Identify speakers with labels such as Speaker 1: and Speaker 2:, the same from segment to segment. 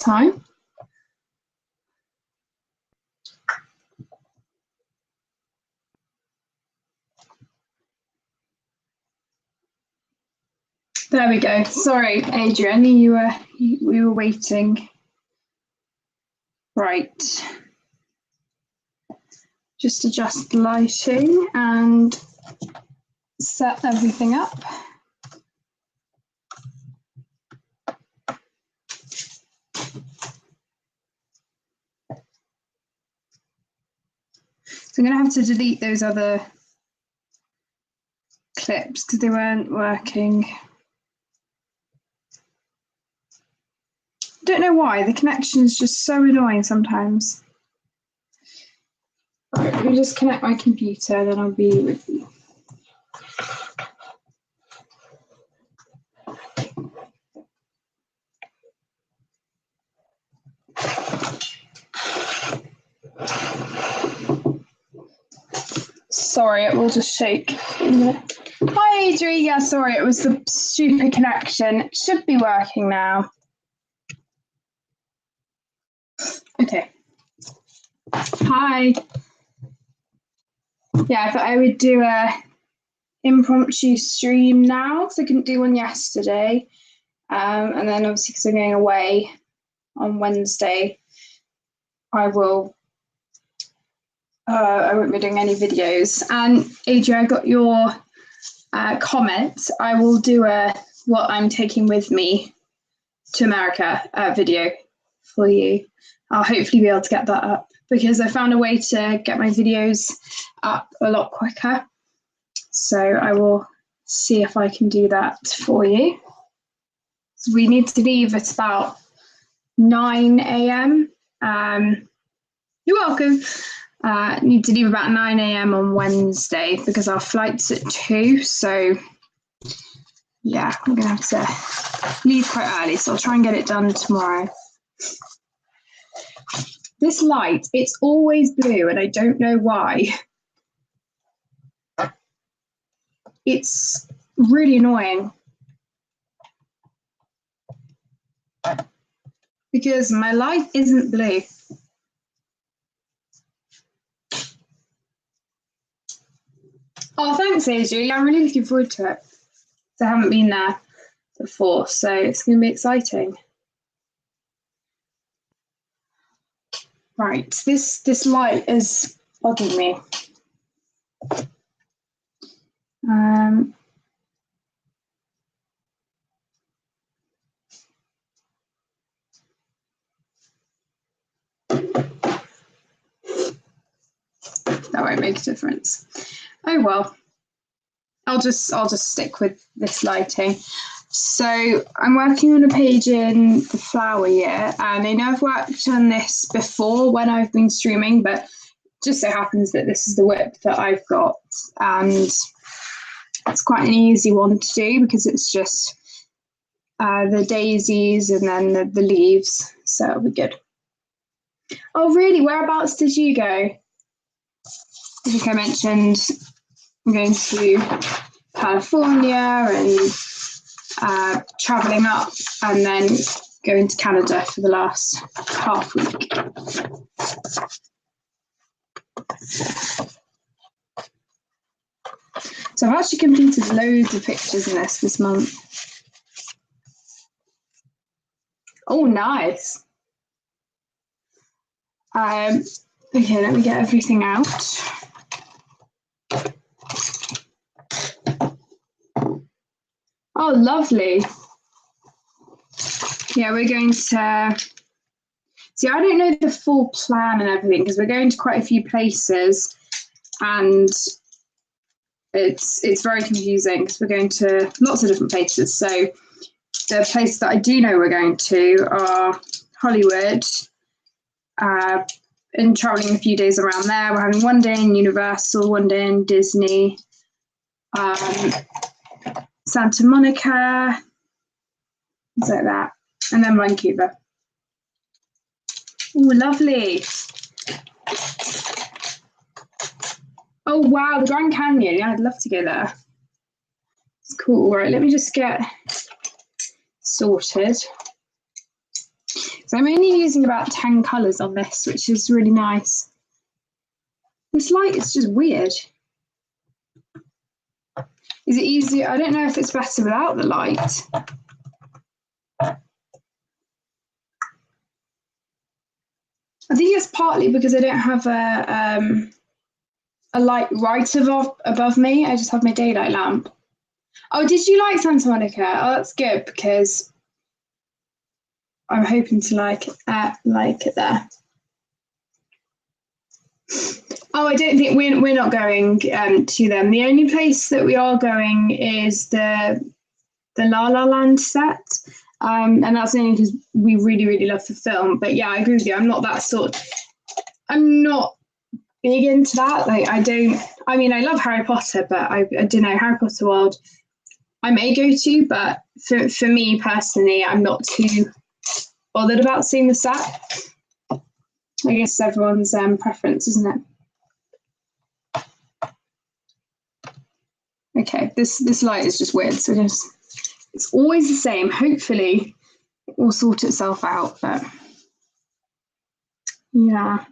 Speaker 1: time. There we go. Sorry, Adrian, we were waiting. Right. Just adjust the lighting and set everything up. So I'm going to have to delete those other clips because they weren't working. I don't know why, the connection is just so annoying sometimes. Right, let me just connect my computer, then I'll be with you. Sorry, it will just shake. Hi, Adri. Yeah, sorry, it was the stupid connection. It should be working now. Okay. Hi. Yeah, I thought I would do a impromptu stream now because I couldn't do one yesterday. And then obviously because I'm going away on Wednesday, I won't be doing any videos. And Adrian, I got your comment. I will do a what I'm taking with me to America video for you. I'll hopefully be able to get that up because I found a way to get my videos up a lot quicker. So I will see if I can do that for you. So we need to leave at about 9 a.m. You're welcome. Need to leave about 9 a.m. on Wednesday because our flight's at 2. So yeah, we're gonna have to leave quite early. So I'll try and get it done tomorrow. This light, it's always blue and I don't know why. It's really annoying. Because my light isn't blue. Oh, thanks, Adri. I'm really looking forward to it. I haven't been there before, so it's going to be exciting. Right, this light is bugging me. That won't make a difference. Oh well. I'll just stick with this lighting. So I'm working on a page in the flower year, and I know I've worked on this before when I've been streaming, but just so happens that this is the whip that I've got, and it's quite an easy one to do because it's just the daisies and then the leaves, so it'll be good. Oh really, whereabouts did you go? I think I mentioned I'm going to California and travelling up and then going to Canada for the last half week. So I've actually completed loads of pictures in this month. Oh, nice. Okay, let me get everything out. Oh, lovely. Yeah, we're going to, see, I don't know the full plan and everything because we're going to quite a few places and it's very confusing because we're going to lots of different places. So the places that I do know we're going to are Hollywood, and traveling a few days around there. We're having one day in Universal, one day in Disney, Santa Monica, things like that, and then Vancouver. Oh, lovely. Oh, wow, the Grand Canyon. Yeah, I'd love to go there. It's cool. Right, let me just get sorted. So I'm only using about 10 colours on this, which is really nice. This light is just weird. Is it easier? I don't know if it's better without the light. I think it's partly because I don't have a light right above me. I just have my daylight lamp. Oh, did you like Santa Monica? Oh, that's good because I'm hoping to like it there. Oh, I don't think we're not going to them. The only place that we are going is the La La Land set, and that's only because we really, really love the film. But yeah, I agree with you. I'm not that sort. I'm not big into that. Like, I mean, I love Harry Potter, but I don't know, Harry Potter World I may go to, but for me personally, I'm not too bothered about seeing the set. I guess everyone's preference, isn't it? Okay, this light is just weird, so it's always the same. Hopefully it will sort itself out, but yeah.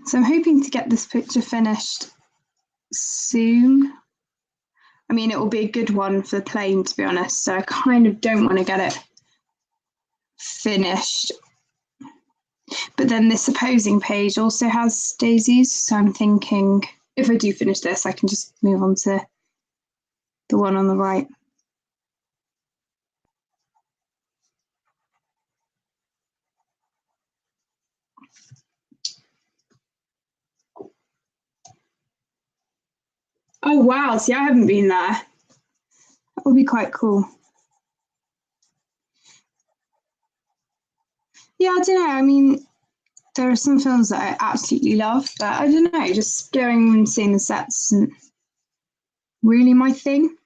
Speaker 1: So I'm hoping to get this picture finished soon. I mean, it will be a good one for the plane, to be honest, so I kind of don't want to get it finished. But then this opposing page also has daisies, so I'm thinking if I do finish this, I can just move on to the one on the right. Oh wow, see, I haven't been there. That would be quite cool. Yeah, I don't know, I mean, there are some films that I absolutely love, but I don't know, just going and seeing the sets isn't really my thing.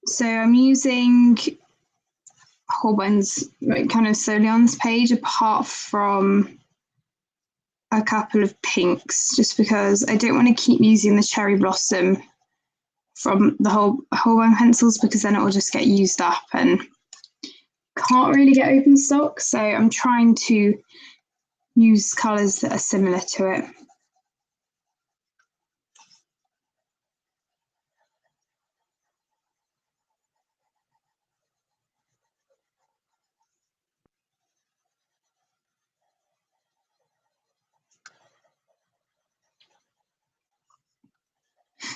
Speaker 1: So I'm using whole bunch kind of solely on this page, apart from a couple of pinks, just because I don't want to keep using the cherry blossom from the Holbein pencils, because then it will just get used up and can't really get open stock. So I'm trying to use colours that are similar to it.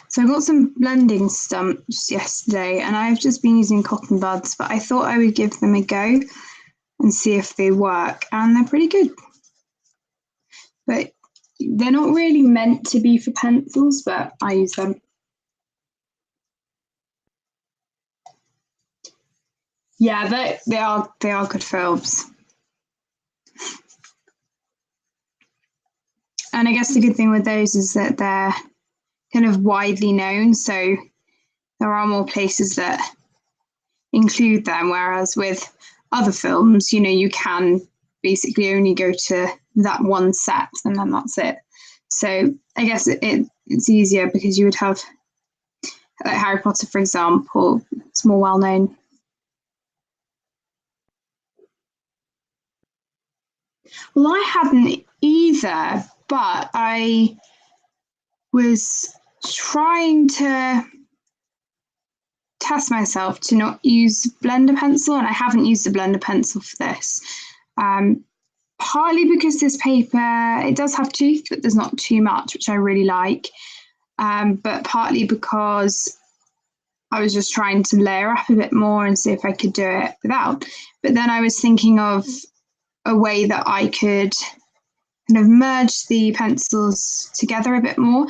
Speaker 1: So I got some blending stumps yesterday, and I've just been using cotton buds, but I thought I would give them a go and see if they work, and they're pretty good. But they're not really meant to be for pencils, but I use them. Yeah, they are good films. And I guess the good thing with those is that they're kind of widely known, so there are more places that include them, whereas with other films, you know, you can basically only go to that one set and then that's it. So I guess it's easier because you would have, like Harry Potter, for example, it's more well known. Well, I hadn't either, but I was trying to test myself to not use blender pencil, and I haven't used a blender pencil for this. Partly because this paper, it does have tooth, but there's not too much, which I really like. But partly because I was just trying to layer up a bit more and see if I could do it without. But then I was thinking of a way that I could kind of merge the pencils together a bit more,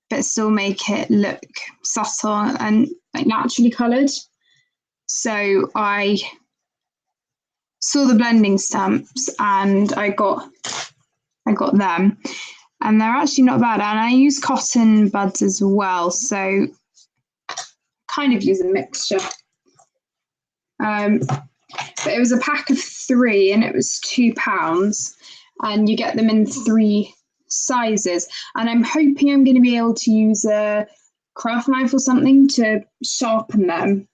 Speaker 1: but still make it look subtle and like naturally coloured. So I saw the blending stamps and I got them, and they're actually not bad. And I use cotton buds as well, so kind of use a mixture. But it was a pack of 3 and it was £2, and you get them in 3 sizes. And I'm hoping I'm going to be able to use a craft knife or something to sharpen them,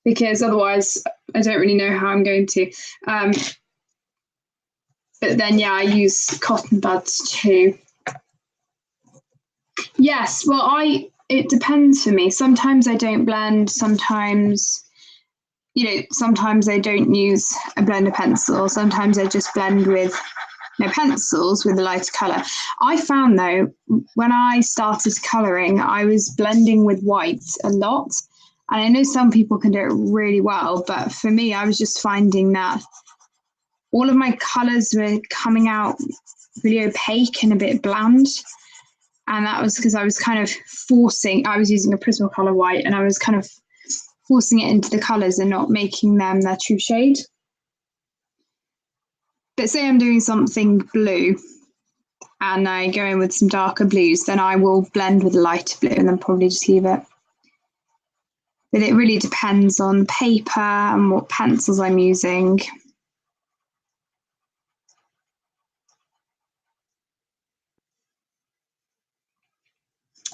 Speaker 1: because otherwise I don't really know how I'm going to. But then, yeah, I use cotton buds too. Yes, well, it depends for me. Sometimes I don't blend, sometimes, sometimes I don't use a blender pencil. Sometimes I just blend with pencils with a lighter colour. I found though, when I started colouring, I was blending with white a lot. And I know some people can do it really well, but for me, I was just finding that all of my colours were coming out really opaque and a bit bland. And that was because I was kind of I was using a Prismacolor white, and I was kind of forcing it into the colours and not making them their true shade. But say I'm doing something blue and I go in with some darker blues, then I will blend with a lighter blue and then probably just leave it. But it really depends on paper and what pencils I'm using.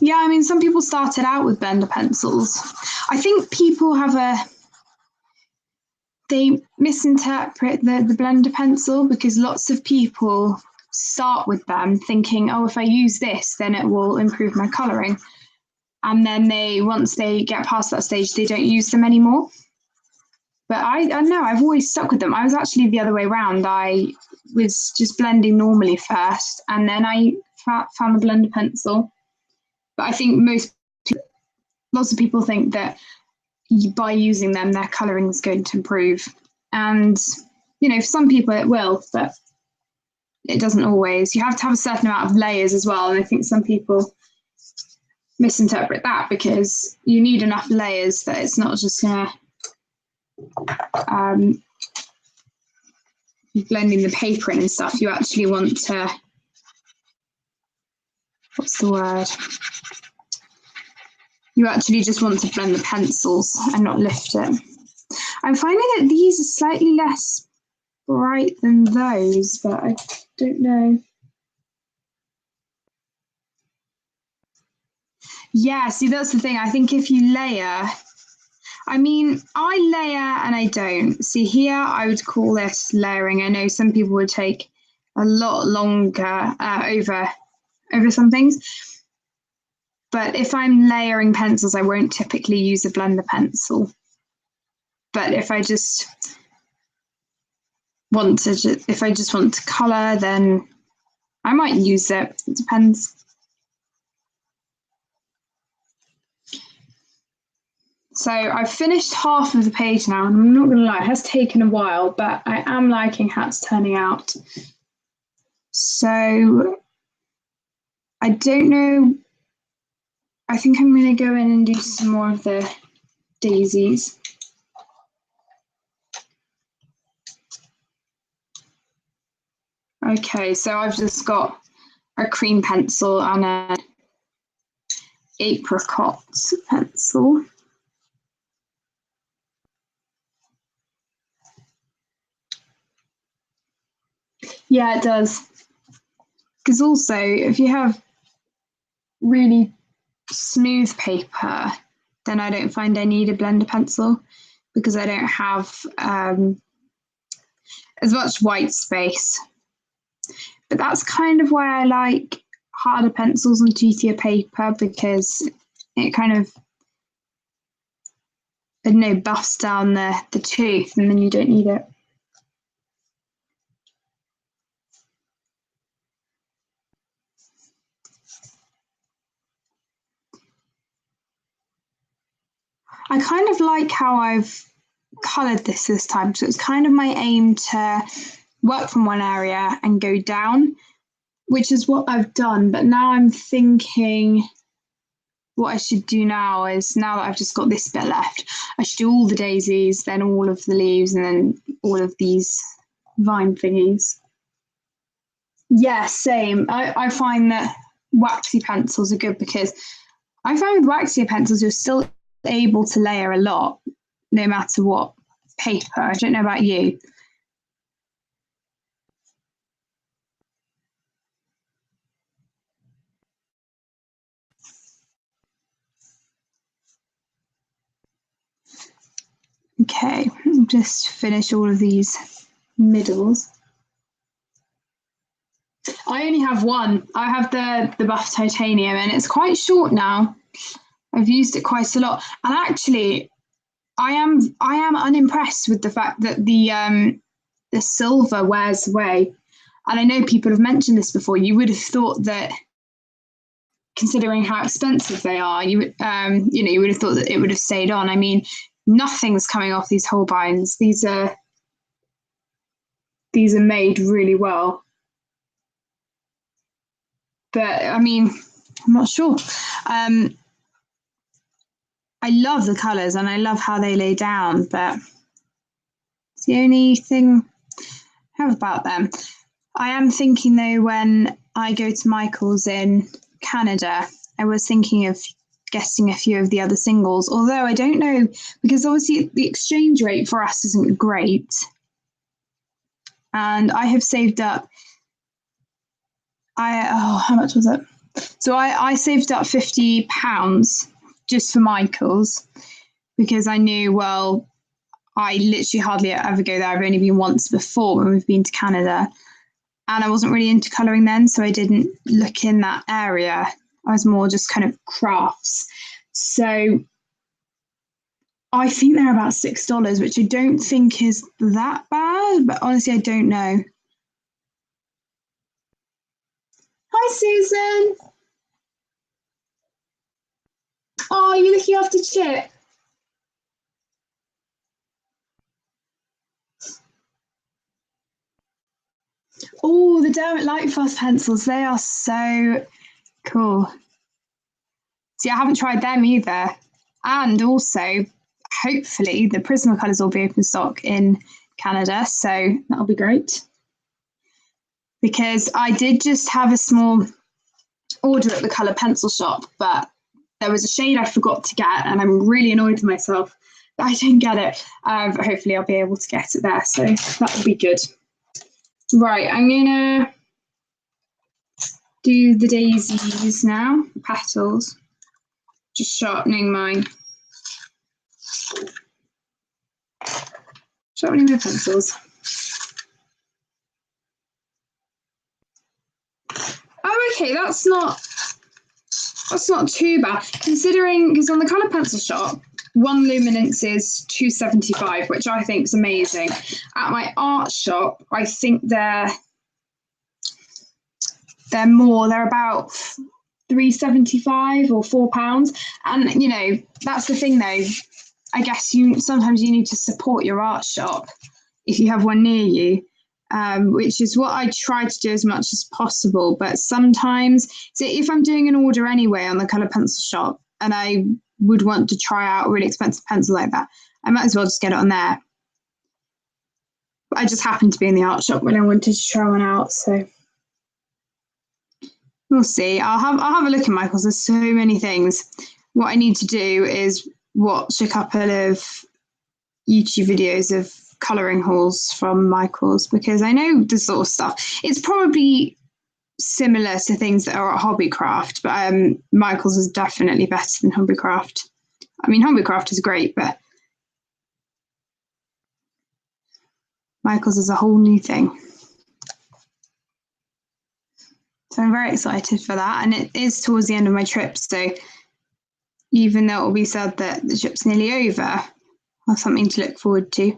Speaker 1: Yeah, I mean, some people started out with blender pencils. I think people they misinterpret the blender pencil, because lots of people start with them thinking, oh, if I use this, then it will improve my colouring. And then once they get past that stage, they don't use them anymore. But I don't know, I've always stuck with them. I was actually the other way around. I was just blending normally first, and then I found the blender pencil. But I think lots of people think that by using them, their colouring is going to improve. And, for some people it will, but it doesn't always. You have to have a certain amount of layers as well. And I think some people misinterpret that, because you need enough layers that it's not just going to blending the paper in and stuff. You actually want to, what's the word? You actually just want to blend the pencils and not lift it. I'm finding that these are slightly less bright than those, but I don't know. Yeah, see, that's the thing. I think if you layer, I mean, I layer and I don't. See, here I would call this layering. I know some people would take a lot longer over some things. But if I'm layering pencils, I won't typically use a blender pencil. But if I just want to colour, then I might use it. It depends. So I've finished half of the page now, and I'm not going to lie, it has taken a while, but I am liking how it's turning out. So I don't know. I think I'm going to go in and do some more of the daisies. Okay, so I've just got a cream pencil and an apricot pencil. Yeah, it does. Because also, if you have really smooth paper, then I don't find I need a blender pencil, because I don't have as much white space. But that's kind of why I like harder pencils and toothier paper, because it kind of, I don't know, buffs down the tooth, and then you don't need it. I kind of like how I've coloured this time. So it's kind of my aim to work from one area and go down, which is what I've done. But now I'm thinking what I should do now is, now that I've just got this bit left, I should do all the daisies, then all of the leaves, and then all of these vine thingies. Yeah, same. I find that waxy pencils are good, because I find with waxy pencils you're still able to layer a lot, no matter what paper. I don't know about you. Okay, I'll just finish all of these middles. I only have one. I have the buff titanium, and it's quite short now. I've used it quite a lot, and actually, I am unimpressed with the fact that the silver wears away. And I know people have mentioned this before. You would have thought that, considering how expensive they are, you would have thought that it would have stayed on. I mean, nothing's coming off these Holbeins. These are made really well. But I mean, I'm not sure. I love the colours and I love how they lay down, but it's the only thing I have about them. I am thinking though, when I go to Michael's in Canada, I was thinking of getting a few of the other singles, although I don't know, because obviously the exchange rate for us isn't great. And I have saved up, how much was it? So I saved up £50 just for Michael's, because I knew, well, I literally hardly ever go there. I've only been once before when we've been to Canada. And I wasn't really into colouring then, so I didn't look in that area. I was more just kind of crafts. So I think they're about $6, which I don't think is that bad, but honestly, I don't know. Hi, Susan. Oh, are you looking after Chip? Oh, the Dermot Lightfast pencils. They are so cool. See, I haven't tried them either. And also, hopefully, the Prismacolors will be open stock in Canada, so that'll be great. Because I did just have a small order at the colour pencil shop, but there was a shade I forgot to get, and I'm really annoyed with myself that I didn't get it. But hopefully, I'll be able to get it there, so that'll be good. Right, I'm gonna do the daisies now, the petals. Just sharpening my pencils. Oh, okay, that's not too bad, considering, because on the colour pencil shop, one luminance is £2.75, which I think is amazing. At my art shop, I think they're more. They're about £3.75 or £4, and you know, that's the thing though. I guess sometimes you need to support your art shop if you have one near you, which is what I try to do as much as possible. But sometimes, so if I'm doing an order anyway on the colour pencil shop and I would want to try out a really expensive pencil like that, I might as well just get it on there. But I just happened to be in the art shop when I wanted to try one out, so we'll see. I'll have a look at Michael's. There's so many things. What I need to do is watch a couple of YouTube videos of colouring hauls from Michael's, because I know the sort of stuff. It's probably similar to things that are at Hobbycraft, but Michael's is definitely better than Hobbycraft. I mean, Hobbycraft is great, but Michael's is a whole new thing. So I'm very excited for that, and it is towards the end of my trip, so even though it will be sad that the trip's nearly over, I'll have something to look forward to.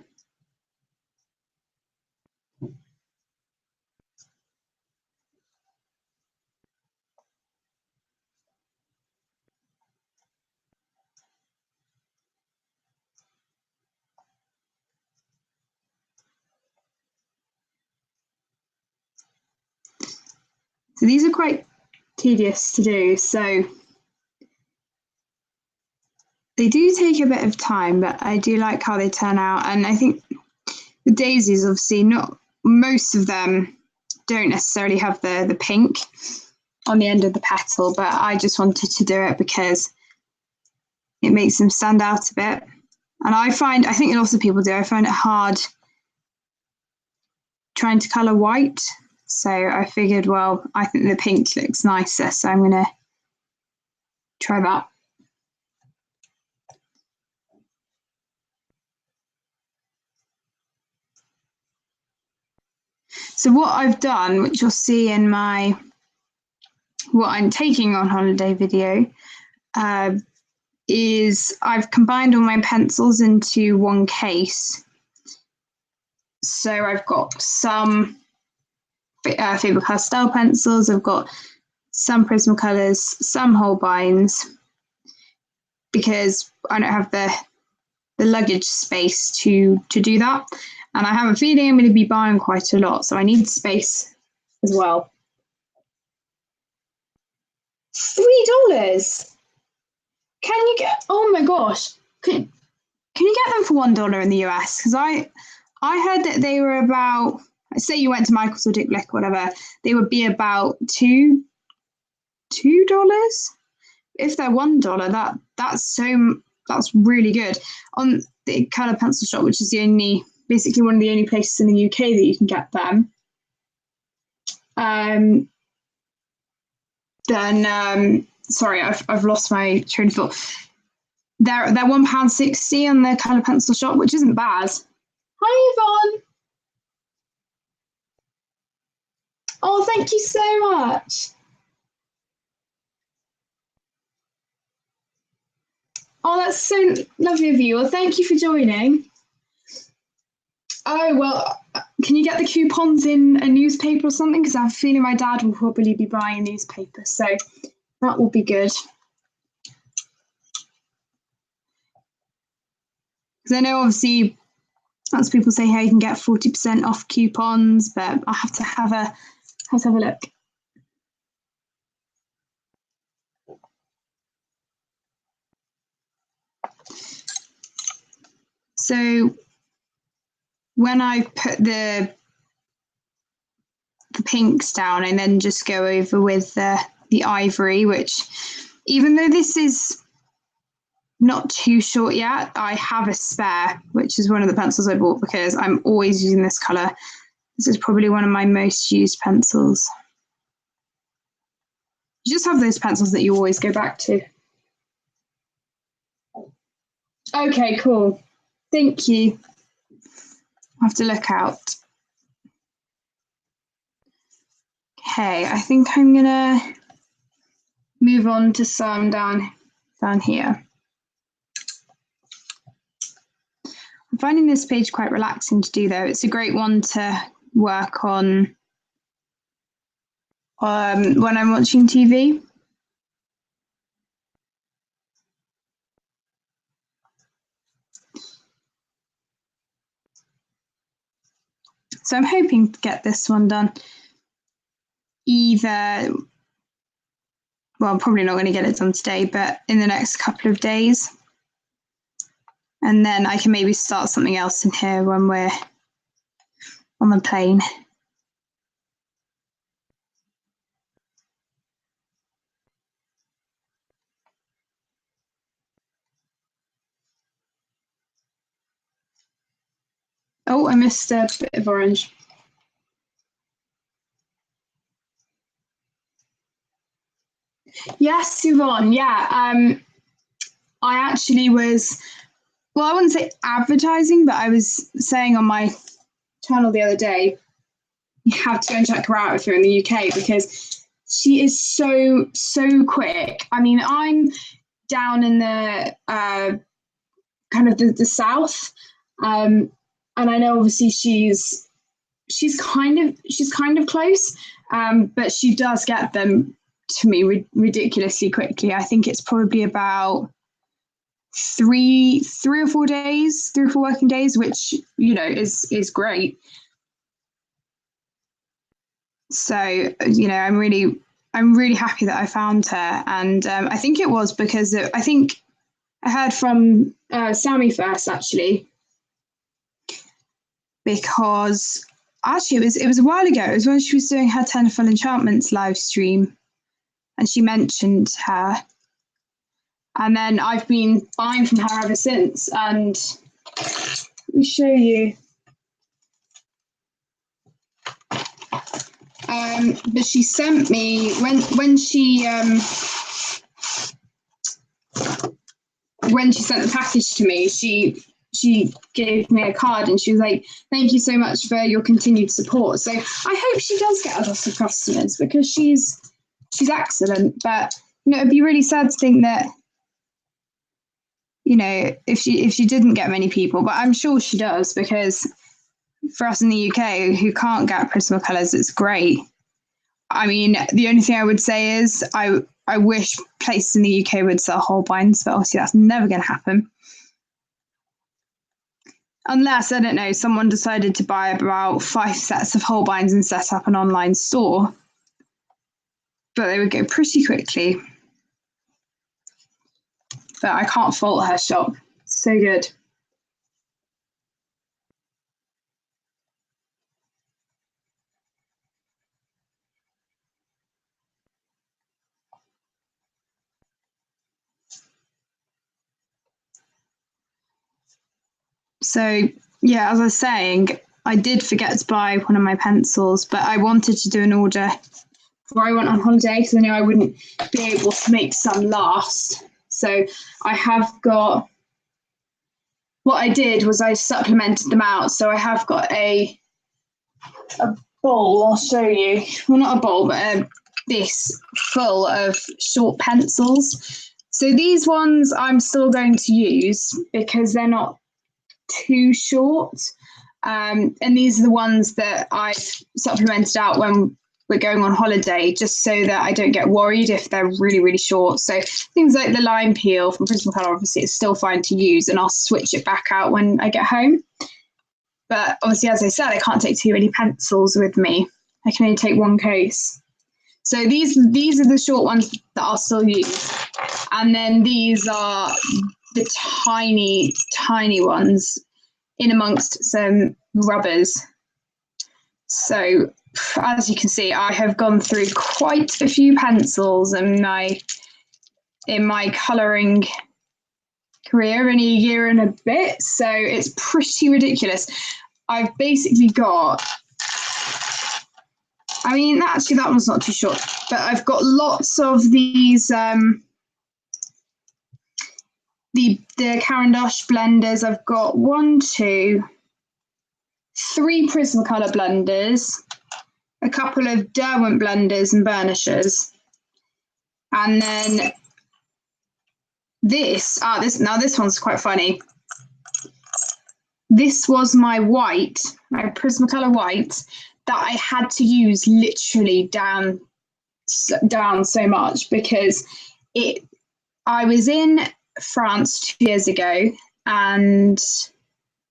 Speaker 1: So these are quite tedious to do, so they do take a bit of time, but I do like how they turn out. And I think the daisies, obviously, not most of them don't necessarily have the pink on the end of the petal, but I just wanted to do it because it makes them stand out a bit. And I think lots of people do, I find it hard trying to colour white. So I figured, well, I think the pink looks nicer, so I'm going to try that. So what I've done, which you'll see in my what I'm taking on holiday video, is I've combined all my pencils into one case. So I've got some Faber-Castell pencils, I've got some Prismacolors, some Holbeins, because I don't have the luggage space to do that. And I have a feeling I'm going to be buying quite a lot, so I need space as well. $3? Can you get? Oh my gosh! Can you get them for $1 in the US? Because I heard that they were about. Say you went to Michael's or Dick Blick or whatever, they would be about $2. If they're $1, that's really good. On the Colour Pencil Shop, which is basically one of the only places in the UK that you can get them. Sorry, I've lost my train of thought. They're £1.60 on the Colour Pencil Shop, which isn't bad. Hi, Yvonne. Oh, thank you so much. Oh, that's so lovely of you. Well, thank you for joining. Oh, well, can you get the coupons in a newspaper or something? Because I have a feeling my dad will probably be buying a newspaper, so that will be good. Because I know, obviously, lots of people say, hey, you can get 40% off coupons, but I have to have a look. So when I put the pinks down, and then just go over with the ivory, which, even though this is not too short yet, I have a spare, which is one of the pencils I bought because I'm always using this colour. This is probably one of my most used pencils. You just have those pencils that you always go back to. Okay, cool. Thank you. I'll have to look out. Okay, I think I'm gonna move on to some down here. I'm finding this page quite relaxing to do, though. It's a great one to work on when I'm watching TV. So I'm hoping to get this one done either, well, I'm probably not going to get it done today, but in the next couple of days. And then I can maybe start something else in here when we're on the plane. Oh, I missed a bit of orange. Yes, Yvonne, yeah. I actually was, well, I wouldn't say advertising, but I was saying on my channel the other day, you have to go and check her out if you're in the UK, because she is so quick. I mean, I'm down in the kind of the south, and I know obviously she's kind of close, but she does get them to me ridiculously quickly. I think it's probably about three or 4 days, 3 or 4 working days, which, you know, is great. So, you know, I'm really happy that I found her, and I think it was because I think I heard from Sammy first, actually, because actually it was a while ago. It was when she was doing her Tenderful Enchantments live stream, and she mentioned her. And then I've been buying from her ever since. And let me show you. But she sent me when she sent the package to me, she gave me a card and she was like, "Thank you so much for your continued support." So I hope she does get a lot of customers because she's excellent. But you know, it'd be really sad to think that, you know, if she didn't get many people, but I'm sure she does, because for us in the UK who can't get Prismacolors, it's great. I mean, the only thing I would say is I wish places in the UK would sell Holbeins, but obviously that's never going to happen. Unless, I don't know, someone decided to buy about 5 sets of Holbeins and set up an online store. But they would go pretty quickly. But I can't fault her shop. So good. So, yeah, as I was saying, I did forget to buy one of my pencils, but I wanted to do an order before I went on holiday because I knew I wouldn't be able to make some last. So I have got, what I did was I supplemented them out. So I have got a bowl, I'll show you. Well, not a bowl, but this full of short pencils. So these ones I'm still going to use because they're not too short. And these are the ones that I've supplemented out when we're going on holiday, just so that I don't get worried if they're really, really short. So things like the lime peel from Prismacolor, obviously it's still fine to use, and I'll switch it back out when I get home. But obviously, as I said, I can't take too many pencils with me. I can only take one case. So these are the short ones that I'll still use. And then these are the tiny, tiny ones in amongst some rubbers. So as you can see, I have gone through quite a few pencils in my colouring career in a year and a bit. So it's pretty ridiculous. I've basically got, I mean, actually that one's not too short, but I've got lots of these, the Caran d'Ache blenders. I've got 1, 2, 3 Prismacolor blenders, a couple of Derwent blenders and burnishers, and then this one's quite funny. This was my white, my Prismacolor white, that I had to use literally down so much because I was in France 2 years ago, and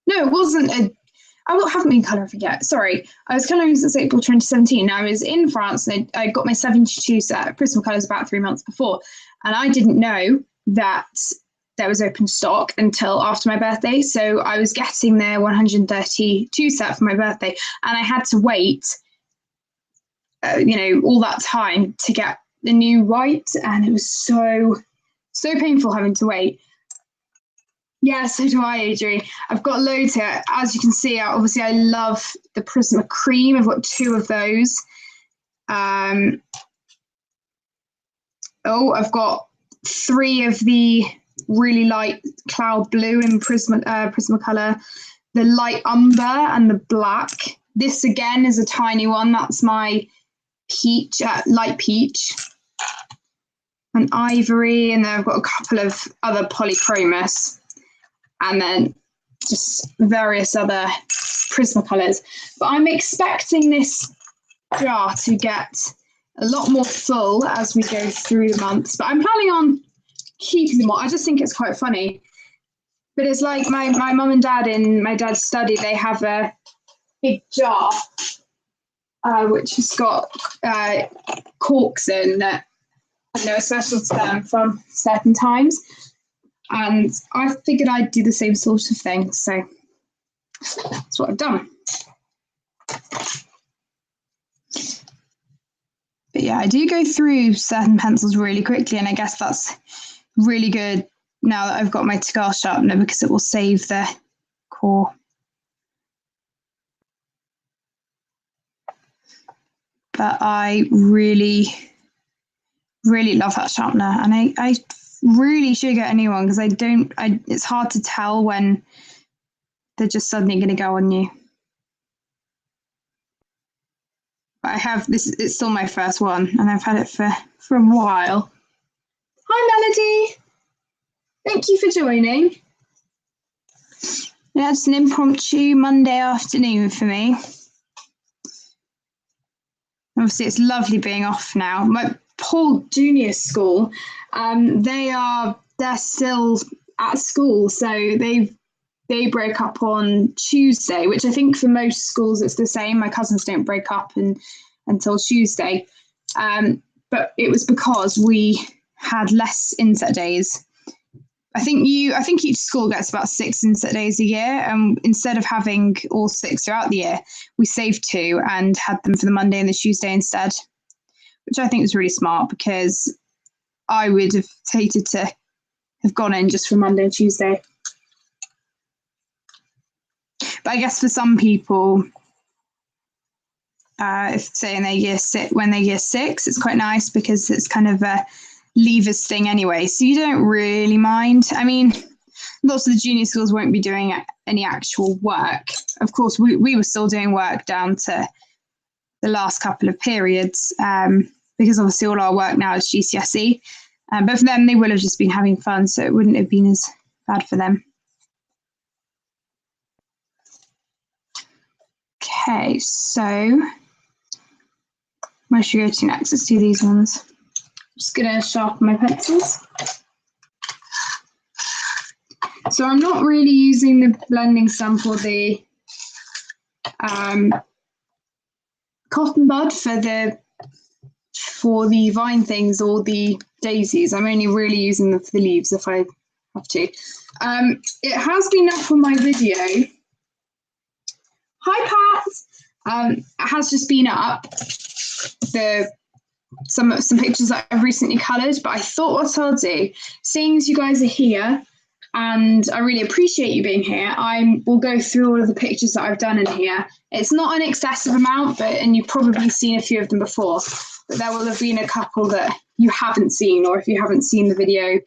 Speaker 1: no, it wasn't I haven't been colouring for yet. Sorry, I was colouring since April 2017. I was in France and I got my 72 set of Prismacolors about 3 months before, and I didn't know that there was open stock until after my birthday. So I was getting their 132 set for my birthday, and I had to wait, all that time to get the new white, and it was so painful having to wait. Yeah, so do I, Adrian. I've got loads here. As you can see, obviously I love the Prisma Cream. I've got 2 of those. I've got 3 of the really light cloud blue in Prismacolor, the light umber and the black. This again is a tiny one. That's my peach, light peach, and ivory, and then I've got a couple of other polychromos, and then just various other Prismacolors. But I'm expecting this jar to get a lot more full as we go through the months, but I'm planning on keeping them all. I just think it's quite funny. But it's like my mum and dad in my dad's study, they have a big jar which has got corks in that I know are special to them from certain times. And I figured I'd do the same sort of thing. So that's what I've done. But yeah, I do go through certain pencils really quickly, and I guess that's really good now that I've got my cigar sharpener because it will save the core. But I really, really love that sharpener, and I really should get a new one because it's hard to tell when they're just suddenly going to go on you. But I have this, it's still my first one, and I've had it for a while. Hi, Melody. Thank you for joining. Yeah, it's an impromptu Monday afternoon for me. Obviously, it's lovely being off now. My Paul Junior School, they're still at school, so they break up on Tuesday, which I think for most schools it's the same. My cousins don't break up until Tuesday, but it was because we had less inset days. I think each school gets about 6 inset days a year, and instead of having all 6 throughout the year, we saved 2 and had them for the Monday and the Tuesday instead, which I think was really smart because I would have hated to have gone in just for Monday and Tuesday. But I guess for some people, if say in their when they're year 6, it's quite nice because it's kind of a leavers thing anyway, so you don't really mind. I mean, lots of the junior schools won't be doing any actual work. Of course, we were still doing work down to the last couple of periods, because obviously all our work now is GCSE. But for them, they will have just been having fun, so it wouldn't have been as bad for them. Okay, so where should we go to next? Let's do these ones. I'm just going to sharpen my pencils. So I'm not really using the blending stump or the cotton bud for the vine things or the daisies. I'm only really using them for the leaves if I have to. It has been up on my video. Hi, Pat. It has just been up, some pictures that I've recently coloured, but I thought what I'll do, seeing as you guys are here, and I really appreciate you being here, I will go through all of the pictures that I've done in here. It's not an excessive amount, and you've probably seen a few of them before, but there will have been a couple that you haven't seen, or if you haven't seen the video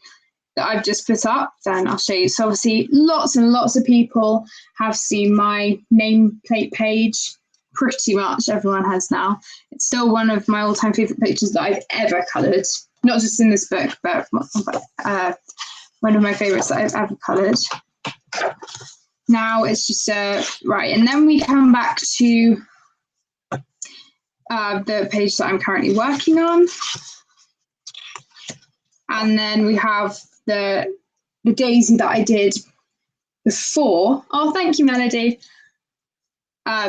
Speaker 1: that I've just put up, then I'll show you. So obviously lots and lots of people have seen my nameplate page. Pretty much everyone has now. It's still one of my all-time favourite pictures that I've ever coloured, not just in this book, but one of my favourites that I've ever coloured. Now it's just right, and then we come back to the page that I'm currently working on, and then we have the daisy that I did before. Oh, thank you, Melody.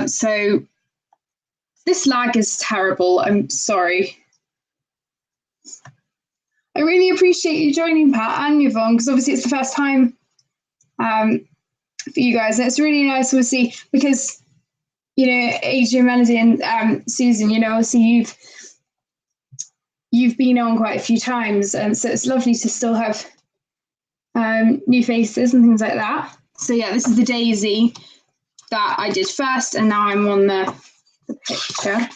Speaker 1: So this lag is terrible. I'm sorry. I really appreciate you joining, Pat and Yvonne, because obviously it's the first time for you guys. And it's really nice, obviously, because, you know, Adrian, Melody, and Susan, you know, obviously you've been on quite a few times, and so it's lovely to still have new faces and things like that. So yeah, this is the daisy that I did first, and now I'm on the picture.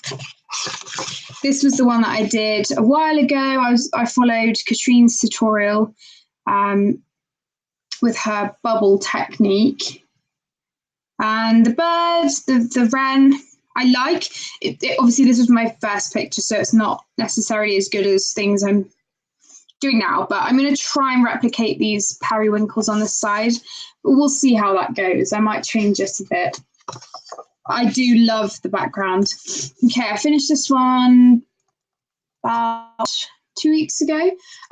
Speaker 1: This was the one that I did a while ago. I followed Katrine's tutorial with her bubble technique. And the bird, the wren, I like. Obviously, this was my first picture, so it's not necessarily as good as things I'm doing now, but I'm going to try and replicate these periwinkles on the side. But we'll see how that goes. I might change it a bit. I do love the background. Okay, I finished this one about 2 weeks ago,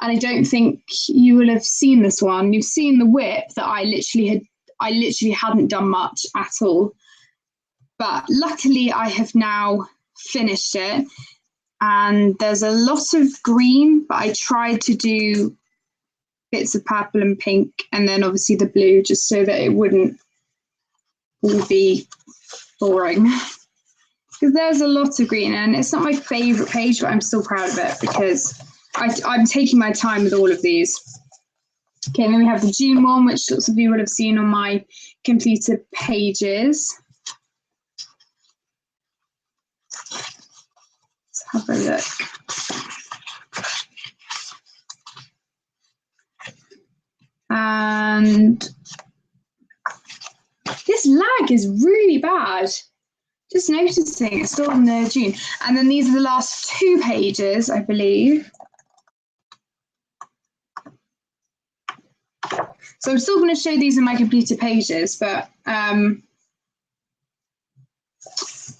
Speaker 1: and I don't think you will have seen this one. You've seen the whip that I literally hadn't done much at all. But luckily I have now finished it, and there's a lot of green, but I tried to do bits of purple and pink, and then obviously the blue, just so that it wouldn't all be boring. Because there's a lot of green, and it's not my favourite page, but I'm still proud of it because I'm taking my time with all of these. Okay, and then we have the June one, which lots of you would have seen on my completed pages. Let's have a look. And this lag is really bad. Just noticing it's still in the June. And then these are the last 2 pages, I believe. So I'm still going to show these in my completed pages, but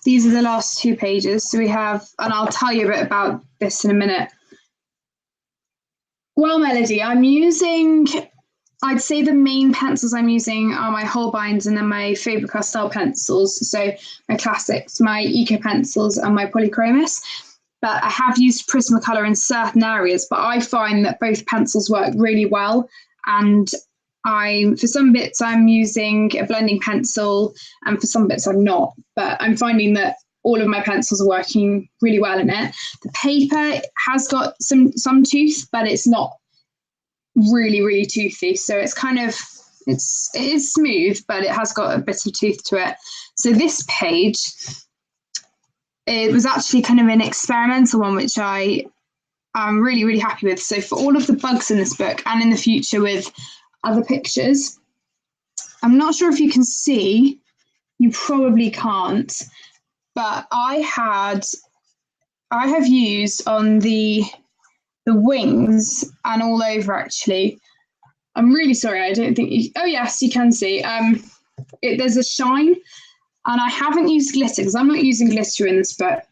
Speaker 1: these are the last 2 pages. So we have, and I'll tell you a bit about this in a minute. Well, Melody, I'm using, I'd say the main pencils I'm using are my Holbeins and then my Faber-Castell pencils. So my classics, my Eco pencils and my Polychromos. But I have used Prismacolor in certain areas, but I find that both pencils work really well. And for some bits I'm using a blending pencil and for some bits I'm not. But I'm finding that all of my pencils are working really well in it. The paper has got some tooth, but it's not really, really toothy. So it's kind of, it is smooth, but it has got a bit of tooth to it. So this page, it was actually kind of an experimental one, which I'm really, really happy with. So for all of the bugs in this book and in the future with other pictures, I'm not sure if you can see, you probably can't, but I have used on the wings and all over actually. I'm really sorry, I don't think you, oh yes, you can see. There's a shine, and I haven't used glitter because I'm not using glitter in this book.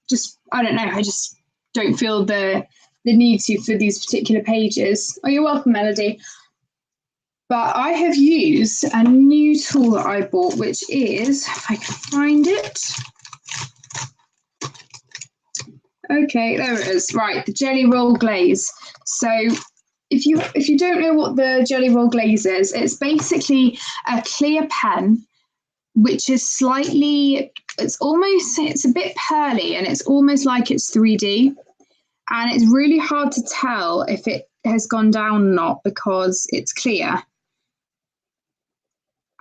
Speaker 1: Just, I don't know, I just don't feel the need to for these particular pages. Oh, you're welcome, Melody. But I have used a new tool that I bought, which is, if I can find it. Okay, there it is. Right, the Jelly Roll Glaze. So if you don't know what the Jelly Roll Glaze is, it's basically a clear pen, which is slightly, it's a bit pearly and it's almost like it's 3D. And it's really hard to tell if it has gone down or not because it's clear.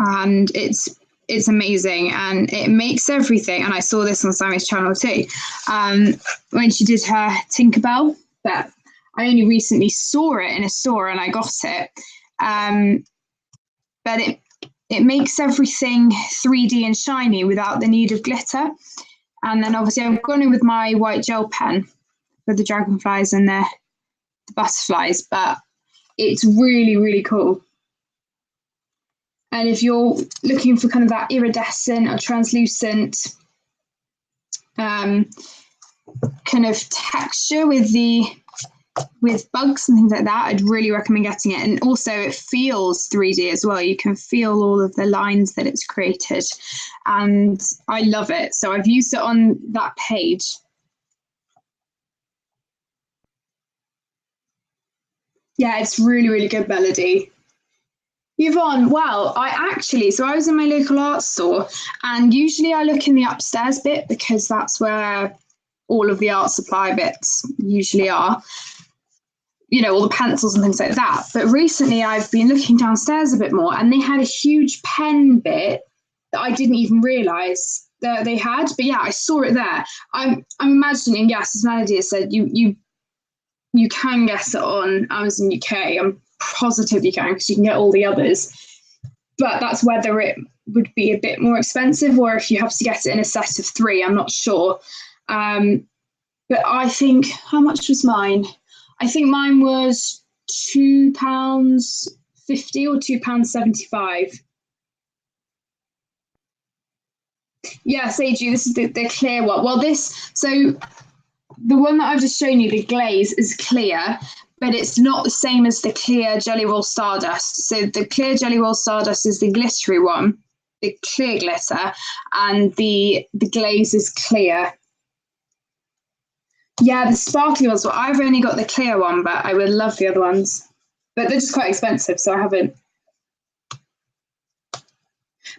Speaker 1: And it's amazing and it makes everything. And I saw this on Sammy's channel too, when she did her Tinkerbell, but I only recently saw it in a store and I got it. But it makes everything 3D and shiny without the need of glitter. And then obviously I've gone in with my white gel pen for the dragonflies and the butterflies, but it's really, really cool. And if you're looking for kind of that iridescent or translucent kind of texture with bugs and things like that, I'd really recommend getting it. And also it feels 3D as well. You can feel all of the lines that it's created. And I love it. So I've used it on that page. Yeah, it's really, really good, Melody. Yvonne, well, I was in my local art store and usually I look in the upstairs bit because that's where all of the art supply bits usually are, you know, all the pencils and things like that. But recently I've been looking downstairs a bit more and they had a huge pen bit that I didn't even realise that they had. But yeah, I saw it there. I'm imagining, yes, as Melody has said, you can get it on Amazon UK. I'm positive you can because you can get all the others, but that's whether it would be a bit more expensive or if you have to get it in a set of 3, I'm not sure. But I think, how much was mine? I think mine was £2.50 or £2.75. Yeah, Seiju, this is the clear one. Well, so the one that I've just shown you, the glaze, is clear, but it's not the same as the clear Jelly Roll Stardust. So the clear Jelly Roll Stardust is the glittery one, the clear glitter, and the glaze is clear. Yeah, the sparkly ones. Well, I've only got the clear one, but I would love the other ones. But they're just quite expensive, so I haven't.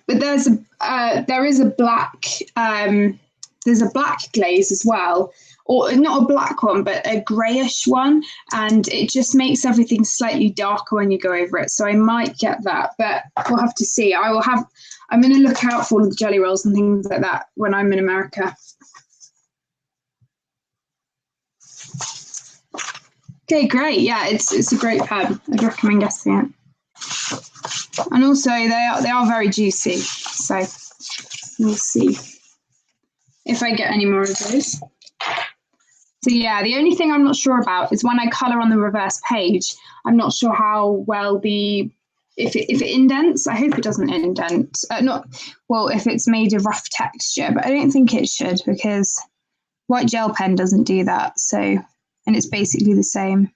Speaker 1: But there is a black glaze as well, or not a black one, but a greyish one, and it just makes everything slightly darker when you go over it. So I might get that, but we'll have to see. I'm going to look out for all of the jelly rolls and things like that when I'm in America. Okay, great. Yeah, it's a great pen. I'd recommend getting it. And also they are very juicy. So we'll see if I get any more of those. So yeah, the only thing I'm not sure about is when I colour on the reverse page, I'm not sure how well if it indents. I hope it doesn't indent. If it's made of rough texture, but I don't think it should, because white gel pen doesn't do that. So, and it's basically the same.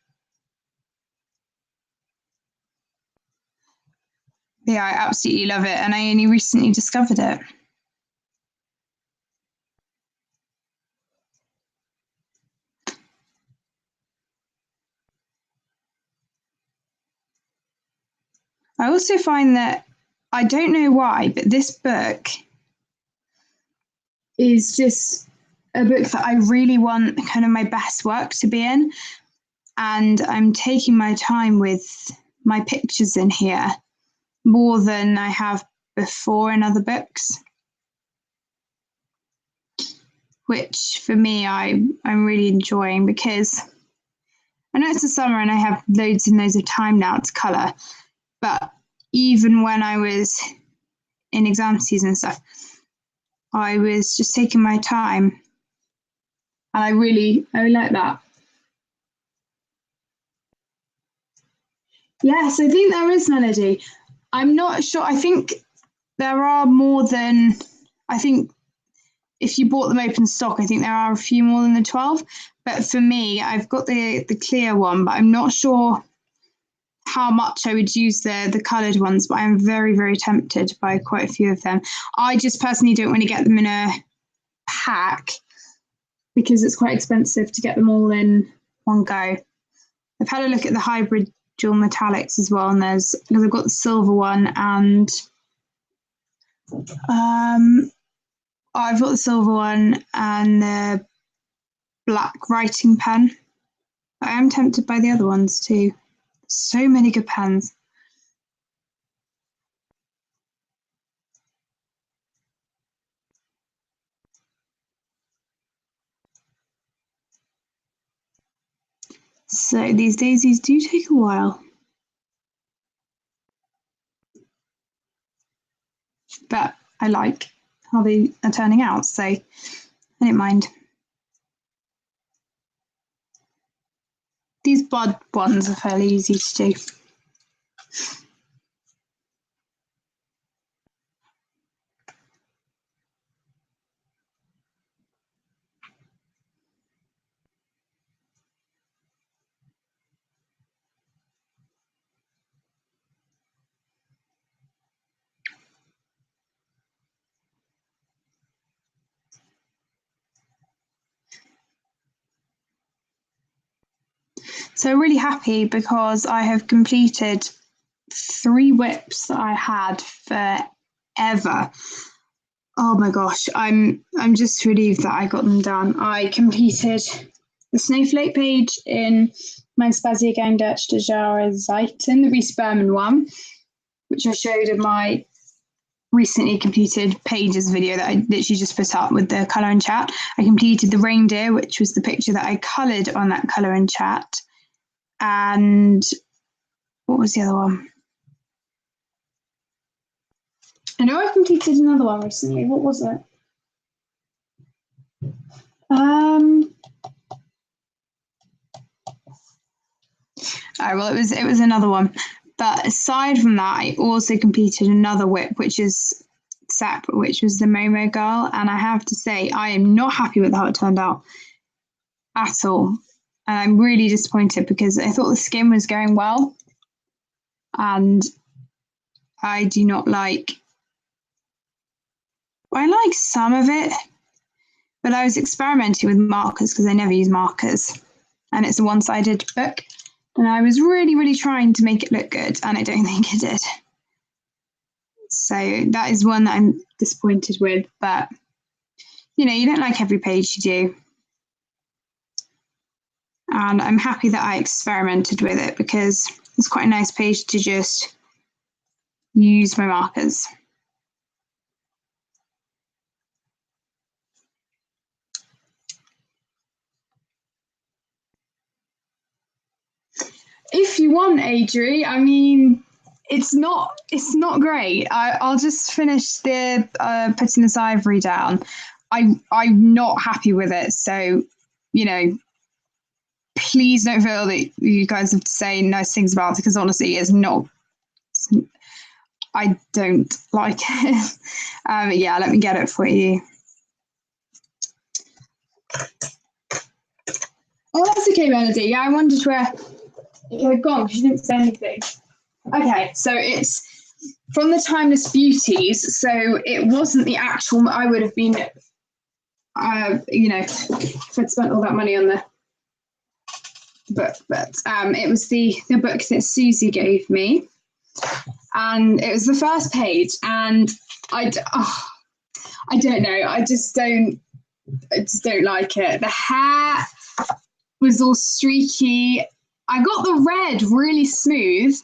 Speaker 1: Yeah, I absolutely love it, and I only recently discovered it. I also find that, I don't know why, but this book is just a book that I really want kind of my best work to be in. And I'm taking my time with my pictures in here more than I have before in other books, which for me, I'm really enjoying, because I know it's the summer and I have loads and loads of time now to colour, but even when I was in exam season and stuff, I was just taking my time, and I really like that. Yes, I think there is Melody. I'm not sure. I think there are more than, I think if you bought them open stock, I think there are a few more than the 12. But for me, I've got the clear one, but I'm not sure how much I would use the coloured ones, but I'm very, very tempted by quite a few of them. I just personally don't want to get them in a pack because it's quite expensive to get them all in one go. I've had a look at the hybrid dual metallics as well, and because I've got the silver one, and I've got the silver one and the black writing pen. I am tempted by the other ones too. So many good pens. So these daisies do take a while, but I like how they are turning out, so I don't mind. These bud ones are fairly easy to do. So really happy because I have completed 3 whips that I had forever. Oh my gosh, I'm just relieved that I got them done. I completed the snowflake page in Mein Spaziergang durch die Jahreszeiten, the Reese Berman one, which I showed in my recently completed pages video that I literally just put up with the colour and chat. I completed the reindeer, which was the picture that I coloured on that colour and chat. And what was the other one? I know I completed another one recently. What was it? Well, it was another one. But aside from that, I also completed another whip, which is separate, which was the Momo Girl. And I have to say, I am not happy with how it turned out at all. And I'm really disappointed because I thought the skin was going well. And I do not like, I like some of it, but I was experimenting with markers because I never use markers. And it's a one-sided book. And I was really, really trying to make it look good, and I don't think it did. So that is one that I'm disappointed with, but you know, you don't like every page you do. And I'm happy that I experimented with it because it's quite a nice page to just use my markers. If you want, Adri, I mean, it's not great. I'll just finish the putting this ivory down. I'm not happy with it, so you know, please don't feel that you guys have to say nice things about it, because honestly, it's not. I don't like it. Yeah, let me get it for you. Oh, that's okay, Melody. Yeah, I wondered where it had gone. She didn't say anything. Okay, so it's from the Timeless Beauties. So it wasn't the actual. I would have been, you know, if I'd spent all that money on the book, but it was the book that Susie gave me, and it was the first page, and I don't know. I just don't like it. The hair was all streaky. I got the red really smooth,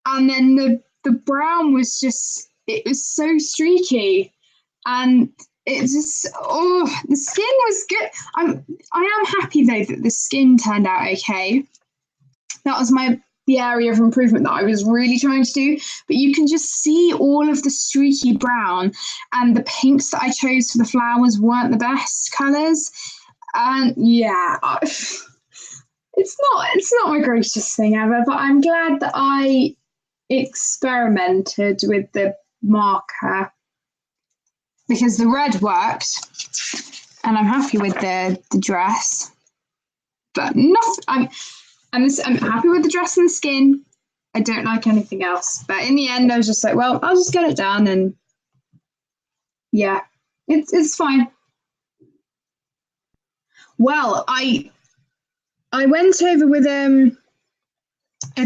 Speaker 1: and then the brown was just, it was so streaky, and it just, the skin was good. I am happy though that the skin turned out okay. That was the area of improvement that I was really trying to do, but you can just see all of the streaky brown, and the pinks that I chose for the flowers weren't the best colours. And yeah, it's not my greatest thing ever, but I'm glad that I experimented with the marker because the red worked, and I'm happy with the dress. But I'm happy with the dress and the skin. I don't like anything else. But in the end, I was just like, well, I'll just get it done, and yeah, it's fine. Well, I went over with a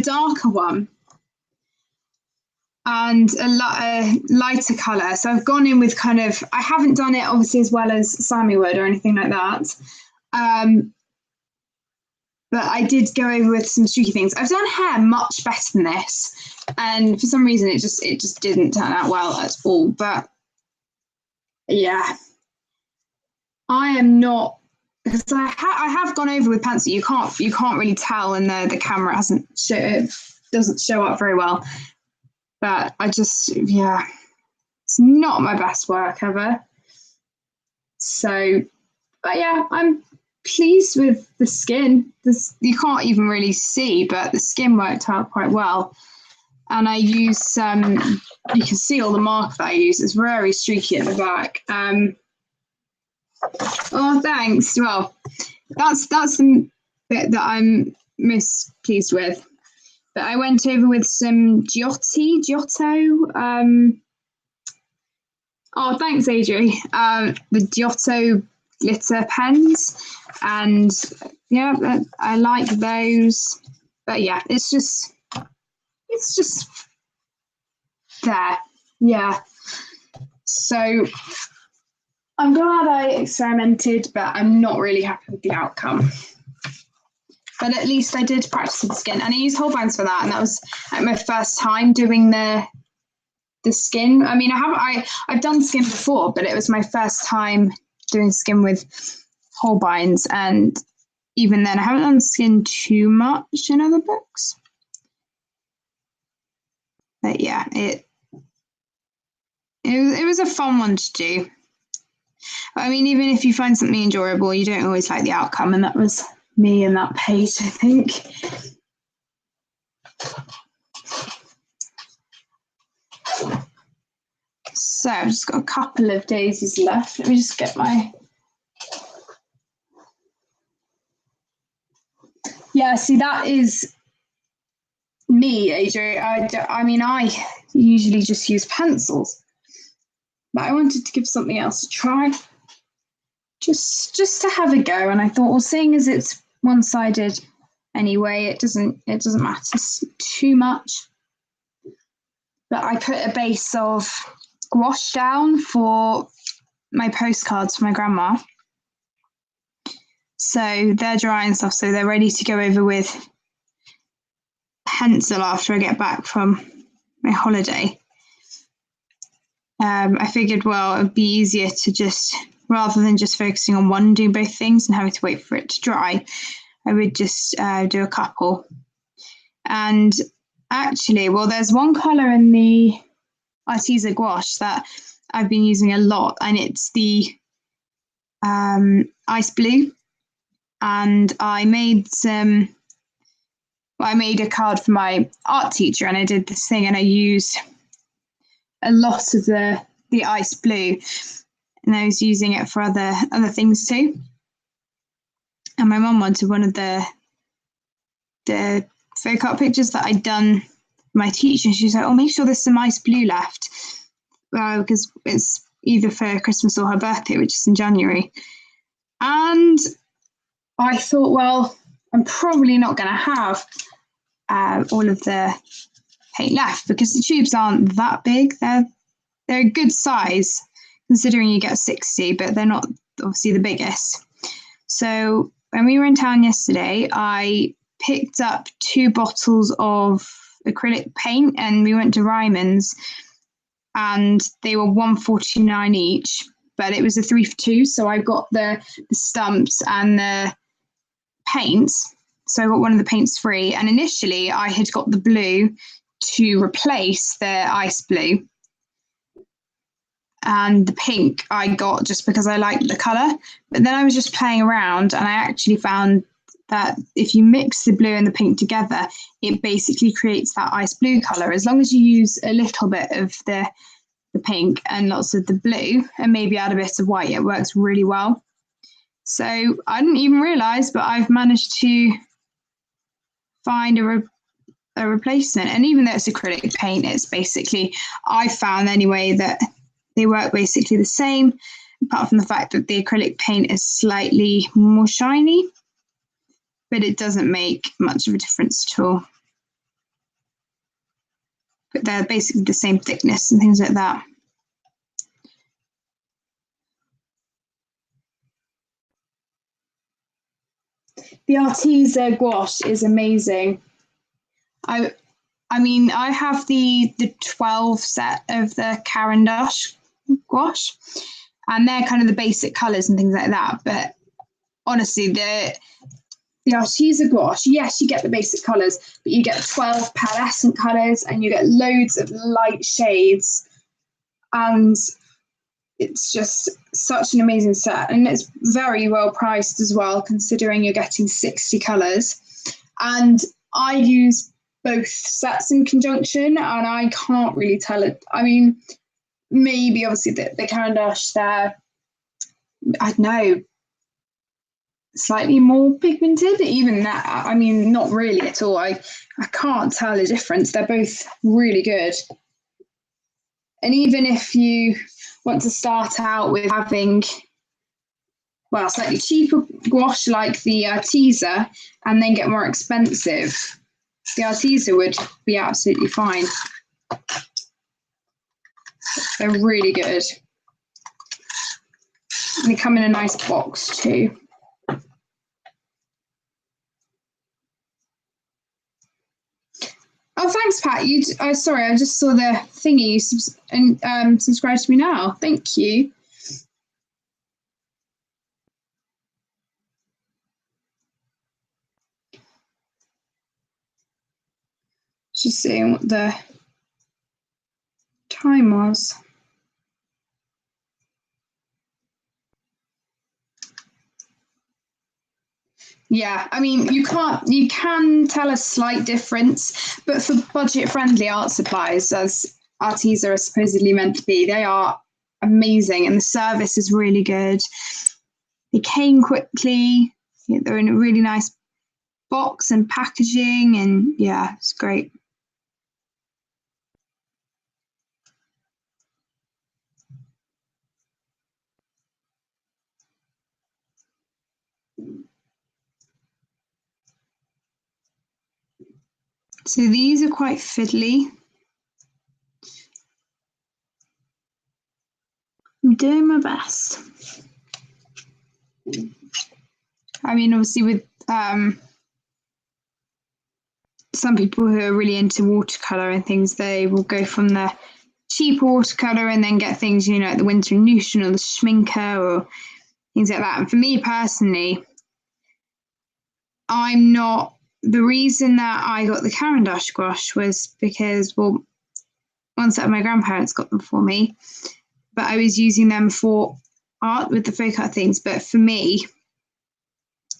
Speaker 1: darker one and a lighter colour. So I've gone in with kind of, I haven't done it obviously as well as Sammy would or anything like that. But I did go over with some streaky things. I've done hair much better than this, and for some reason it just didn't turn out well at all. But yeah, I am not, because I have gone over with pencil. You can't really tell, and the camera doesn't show up very well. But I just, yeah, it's not my best work ever. So, but yeah, I'm pleased with the skin. You can't even really see, but the skin worked out quite well. And I use you can see all the marker that I use. It's very streaky at the back. Oh, thanks. Well, that's the bit that I'm most pleased with. But I went over with some Giotto. Oh, thanks, Adri. The Giotto glitter pens, and yeah, I like those. But yeah, it's just there. Yeah. So I'm glad I experimented, but I'm not really happy with the outcome. But at least I did practice with the skin, and I used Holbein's for that, and that was like my first time doing the skin. I mean, I've done skin before, but it was my first time doing skin with Holbein's, and even then I haven't done skin too much in other books. But yeah, it was a fun one to do. But I mean, even if you find something enjoyable, you don't always like the outcome, and that was me in that page, I think. So I've just got a couple of daisies left. Let me just get my... Yeah, see, that is me, AJ. I mean, I usually just use pencils, but I wanted to give something else a try, just to have a go. And I thought, well, seeing as it's one-sided anyway, it doesn't matter too much. But I put a base of gouache down for my postcards for my grandma. So they're dry and stuff, so they're ready to go over with pencil after I get back from my holiday. I figured, well, it would be easier to just, rather than just focusing on one, do both things and having to wait for it to dry, I would just do a couple. And actually, well, there's one colour in the Arteza gouache that I've been using a lot, and it's the ice blue. And I made a card for my art teacher, and I did this thing, and I used a lot of the ice blue, and I was using it for other things too. And my mum wanted one of the folk art pictures that I'd done for my teacher, and she was like, "Oh, make sure there's some ice blue left," because it's either for Christmas or her birthday, which is in January. And I thought, well, I'm probably not going to have all of the paint left, because the tubes aren't that big. They're a good size considering you get 60, but they're not obviously the biggest. So when we were in town yesterday, I picked up 2 bottles of acrylic paint, and we went to Ryman's, and they were $1.49 each, but it was a 3 for 2. So I got the stumps and the paints. So I got one of the paints free, and initially I had got the blue to replace the ice blue, and the pink I got just because I liked the colour. But then I was just playing around, and I actually found that if you mix the blue and the pink together, it basically creates that ice blue colour. As long as you use a little bit of the pink and lots of the blue, and maybe add a bit of white, it works really well. So I didn't even realise, but I've managed to find a replacement. And even though it's acrylic paint, it's basically, I found anyway, that they work basically the same, apart from the fact that the acrylic paint is slightly more shiny, but it doesn't make much of a difference at all. But they're basically the same thickness and things like that. The Arteza gouache is amazing. I mean, I have the 12 set of the Caran d'Ache gouache, and they're kind of the basic colours and things like that. But honestly, the Arteza gouache, yes, you get the basic colours, but you get 12 pearlescent colours, and you get loads of light shades, and it's just such an amazing set, and it's very well priced as well, considering you're getting 60 colours. And I use both sets in conjunction, and I can't really tell it. I mean, maybe obviously the Caran d'Ache, they're, I don't know, slightly more pigmented. Even that, I mean, not really at all. I can't tell the difference. They're both really good. And even if you want to start out with having, well, slightly cheaper gouache like the Arteza, and then get more expensive, the Arteza would be absolutely fine. They're really good. And they come in a nice box too. Oh, thanks, Pat. Sorry, I just saw the thingy. And subscribe to me now. Thank you. Just seeing what the time was. Yeah, I mean, you can tell a slight difference, but for budget-friendly art supplies, as Arteza are supposedly meant to be, they are amazing, and the service is really good. They came quickly. They're in a really nice box and packaging, and yeah, it's great. So these are quite fiddly. I'm doing my best. I mean, obviously with some people who are really into watercolour and things, they will go from the cheap watercolour and then get things, you know, like the Winsor & Newton or the Schminker or things like that. And for me personally, I'm not, the reason that I got the Caran d'Ache gouache was because, well, one set of my grandparents got them for me, but I was using them for art with the folk art things. But for me,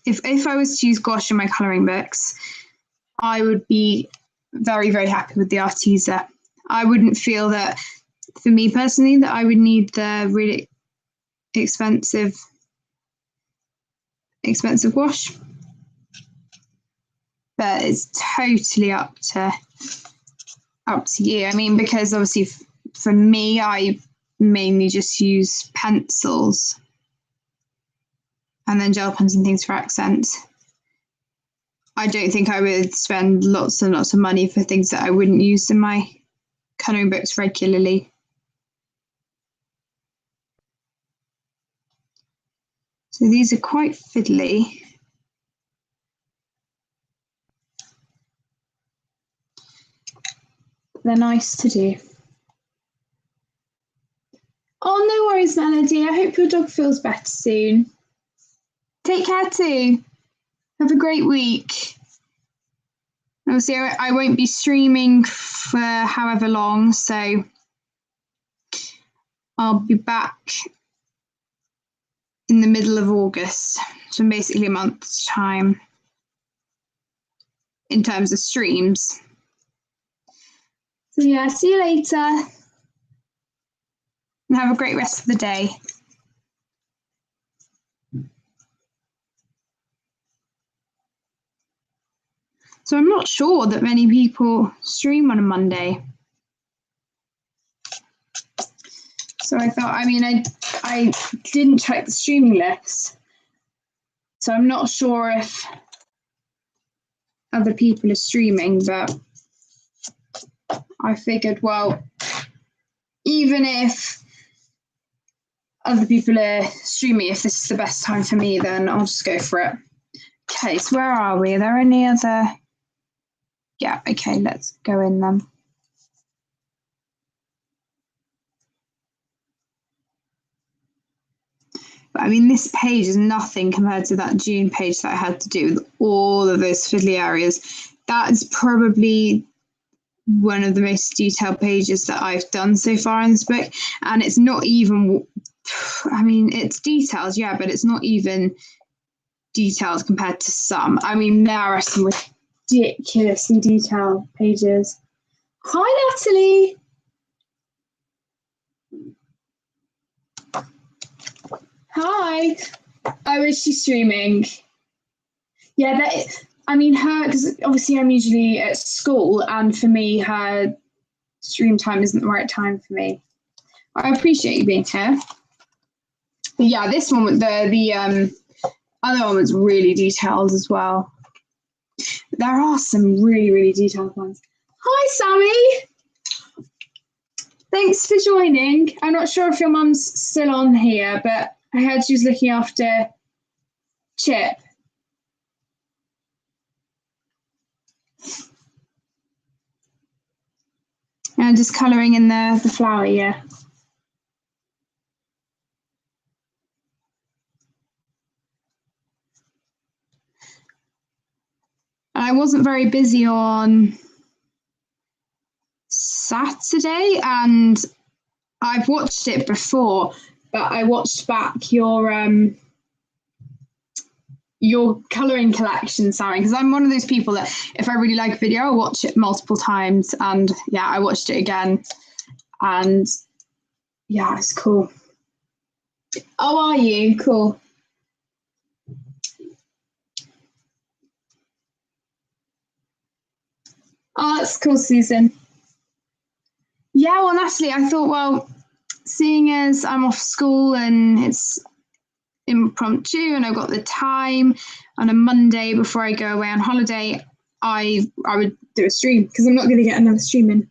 Speaker 1: if I was to use gouache in my colouring books, I would be very, very happy with the Arteza. I wouldn't feel that, for me personally, that I would need the really expensive gouache. But it's totally up to you. I mean, because obviously for me, I mainly just use pencils and then gel pens and things for accents. I don't think I would spend lots and lots of money for things that I wouldn't use in my colouring books regularly. So these are quite fiddly. They're nice to do. Oh, no worries, Melody. I hope your dog feels better soon. Take care too. Have a great week. Obviously, I won't be streaming for however long, so I'll be back in the middle of August, so basically a month's time in terms of streams. So yeah, see you later and have a great rest of the day. So I'm not sure that many people stream on a Monday. So I thought, I mean, I didn't check the streaming list, so I'm not sure if other people are streaming, but I figured, well, even if other people are streaming, if this is the best time for me, then I'll just go for it. Okay, so where are we? Are there any other? Yeah, okay, let's go in them. But I mean, this page is nothing compared to that June page that I had to do with all of those fiddly areas. That is probably one of the most detailed pages that I've done so far in this book. And it's not even, I mean, it's details, yeah, but it's not even detailed compared to some. I mean, there are some ridiculously detailed pages. Hi, Natalie. Hi. Oh, is she streaming? Yeah, that is, I mean, her, because obviously I'm usually at school, and for me, her stream time isn't the right time for me. I appreciate you being here. But yeah, this one, the other one was really detailed as well. But there are some really, really detailed ones. Hi, Sammy. Thanks for joining. I'm not sure if your mum's still on here, but I heard she was looking after Chip. And just colouring in the flower, yeah. I wasn't very busy on Saturday, and I've watched it before, but I watched back your colouring collection, Sammy, because I'm one of those people that if I really like a video, I'll watch it multiple times. And yeah, I watched it again, and yeah, it's cool. Oh, are you? Cool. Oh, that's cool, Susan. Yeah, well, Natalie, I thought, well, seeing as I'm off school and it's impromptu and I've got the time on a Monday before I go away on holiday, I would do a stream because I'm not going to get another stream in.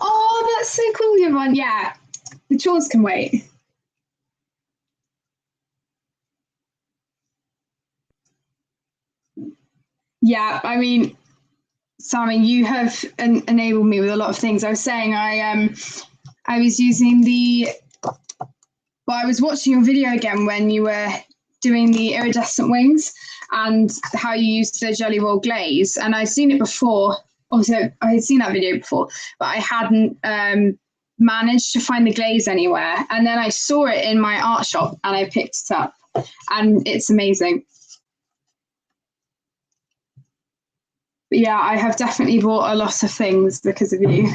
Speaker 1: Oh, that's so cool, everyone. Yeah, the chores can wait. Yeah, I mean, Sammy, you have enabled me with a lot of things. I was saying I was using I was watching your video again when you were doing the iridescent wings and how you used the jelly roll glaze. And I'd seen it before. Obviously, I had seen that video before, but I hadn't managed to find the glaze anywhere. And then I saw it in my art shop and I picked it up, and it's amazing. But yeah, I have definitely bought a lot of things because of you.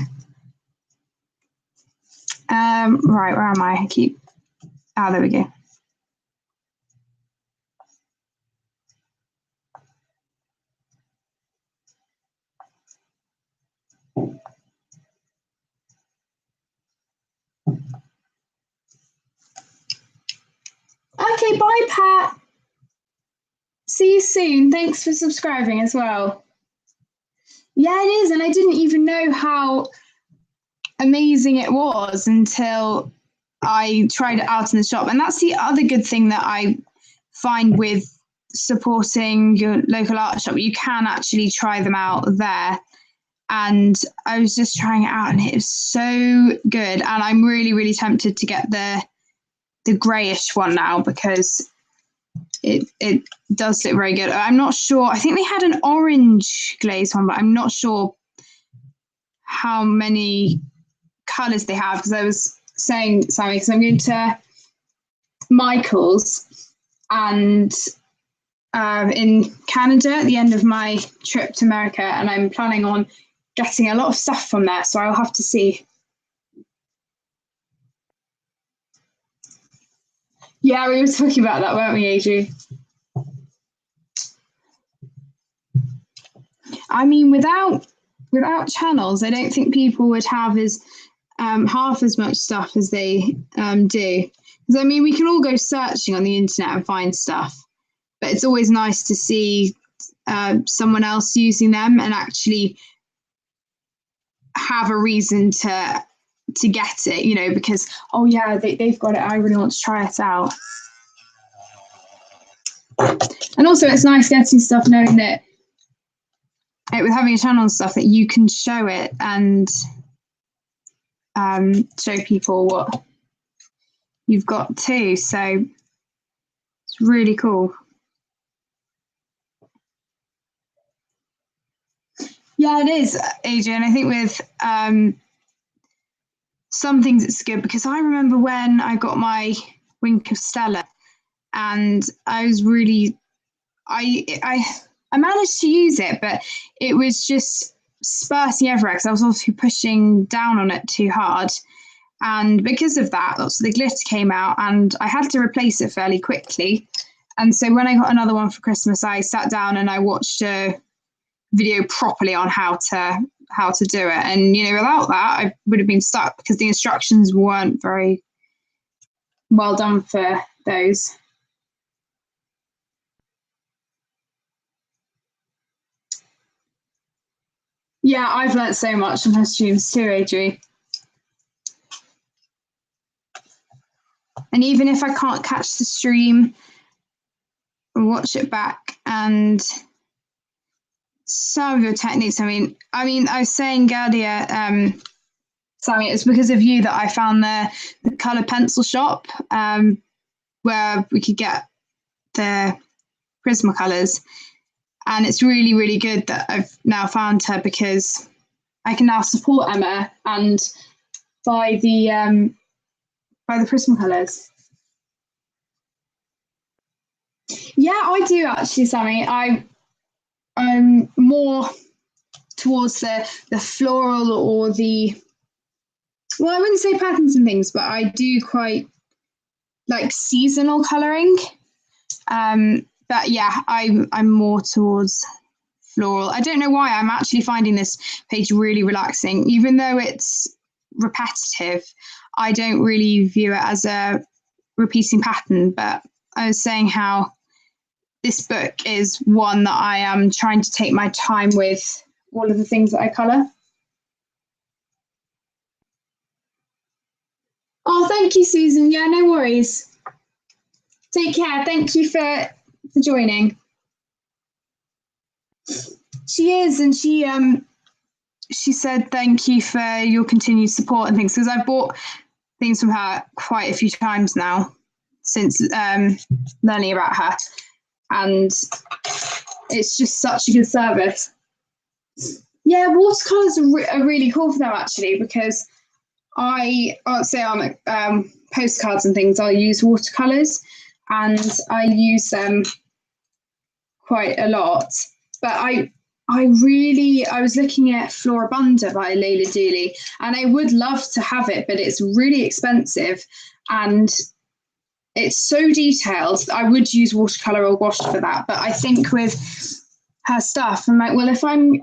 Speaker 1: Right, where am I? There we go. Okay, bye, Pat. See you soon. Thanks for subscribing as well. Yeah, it is. And I didn't even know how amazing it was until I tried it out in the shop. And that's the other good thing that I find with supporting your local art shop. You can actually try them out there. And I was just trying it out and it was so good. And I'm really, really tempted to get the greyish one now because it does look very good. I'm not sure. I think they had an orange glaze one, but I'm not sure how many colours they have, because I was saying, Sammy, because I'm going to Michael's and in Canada at the end of my trip to America, and I'm planning on getting a lot of stuff from there, so I'll have to see. Yeah, we were talking about that, weren't we, Adri? I mean, without channels, I don't think people would have as half as much stuff as they do. Because I mean, we can all go searching on the internet and find stuff, but it's always nice to see someone else using them and actually have a reason to get it, you know, because, oh yeah, they've got it, I really want to try it out. And also it's nice getting stuff, knowing that with having a channel and stuff, that you can show it and show people what you've got too. So it's really cool. Yeah, it is, Adrian. I think with some things it's good, because I remember when I got my Wink of Stella, and I was really, I managed to use it, but it was just spurting everywhere because I was obviously pushing down on it too hard. And because of that, lots of the glitter came out and I had to replace it fairly quickly. And so when I got another one for Christmas, I sat down and I watched a video properly on how to do it. And, you know, without that, I would have been stuck because the instructions weren't very well done for those. Yeah, I've learnt so much from her streams too, Adri. And even if I can't catch the stream, watch it back, and some of your techniques, I mean, I was saying earlier, Sammy, it's because of you that I found the colour pencil shop where we could get the Prismacolors. And it's really, really good that I've now found her, because I can now support Emma and buy the Prismacolors. Yeah, I do actually, Sammy. I'm more towards the floral or the, well, I wouldn't say patterns and things, but I do quite like seasonal colouring. But yeah, I'm more towards floral. I don't know why. I'm actually finding this page really relaxing, even though it's repetitive. I don't really view it as a repeating pattern, but I was saying how this book is one that I am trying to take my time with all of the things that I colour. Oh, thank you, Susan. Yeah, no worries. Take care. Thank you for joining. She is, and she said thank you for your continued support and things, because I've bought things from her quite a few times now since learning about her, and it's just such a good service. Yeah, watercolors are really cool for them actually, because I'll say on postcards and things, I'll use watercolors, and I use them quite a lot. But I was looking at Floribunda by Layla Dooley, and I would love to have it, but it's really expensive and it's so detailed. I would use watercolor or gouache for that, but I think with her stuff, I'm like, well, if I'm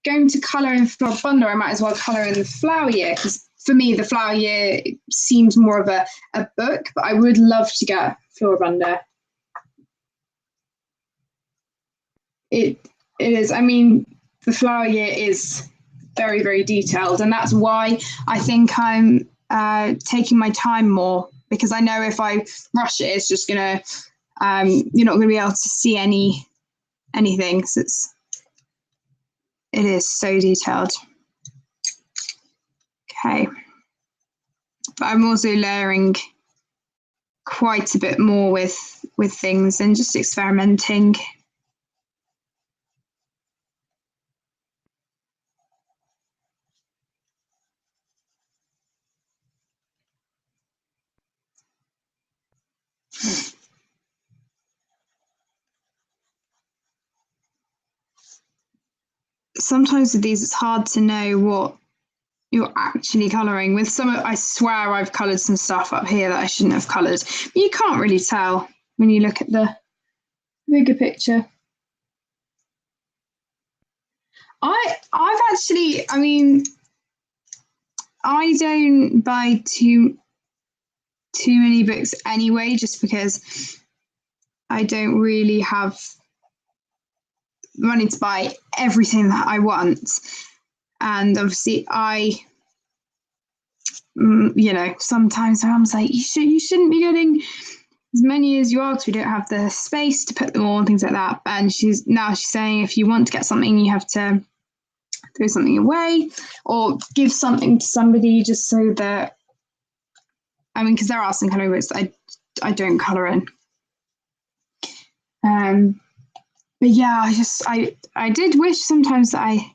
Speaker 1: going to colour in Floribunda, I might as well colour in the Flower Year, because for me, the Flower Year seems more of a book, but I would love to get Floribunda. It is, I mean, the Flower Year is very, very detailed, and that's why I think I'm taking my time more, because I know if I rush it, it's just gonna, you're not gonna be able to see anything. So it is so detailed. Okay, but I'm also layering quite a bit more with things and just experimenting. Sometimes with these, it's hard to know what you're actually colouring. With some, I swear I've coloured some stuff up here that I shouldn't have coloured. But you can't really tell when you look at the bigger picture. I've actually, I mean, I don't buy too many books anyway, just because I don't really have money to buy everything that I want. And obviously you know, sometimes Mum's like, you shouldn't be getting as many as you are, because we don't have the space to put them all and things like that. And she's saying if you want to get something, you have to throw something away or give something to somebody, just so that, I mean, because there are some colouring books that I don't colour in. But yeah, I did wish sometimes that I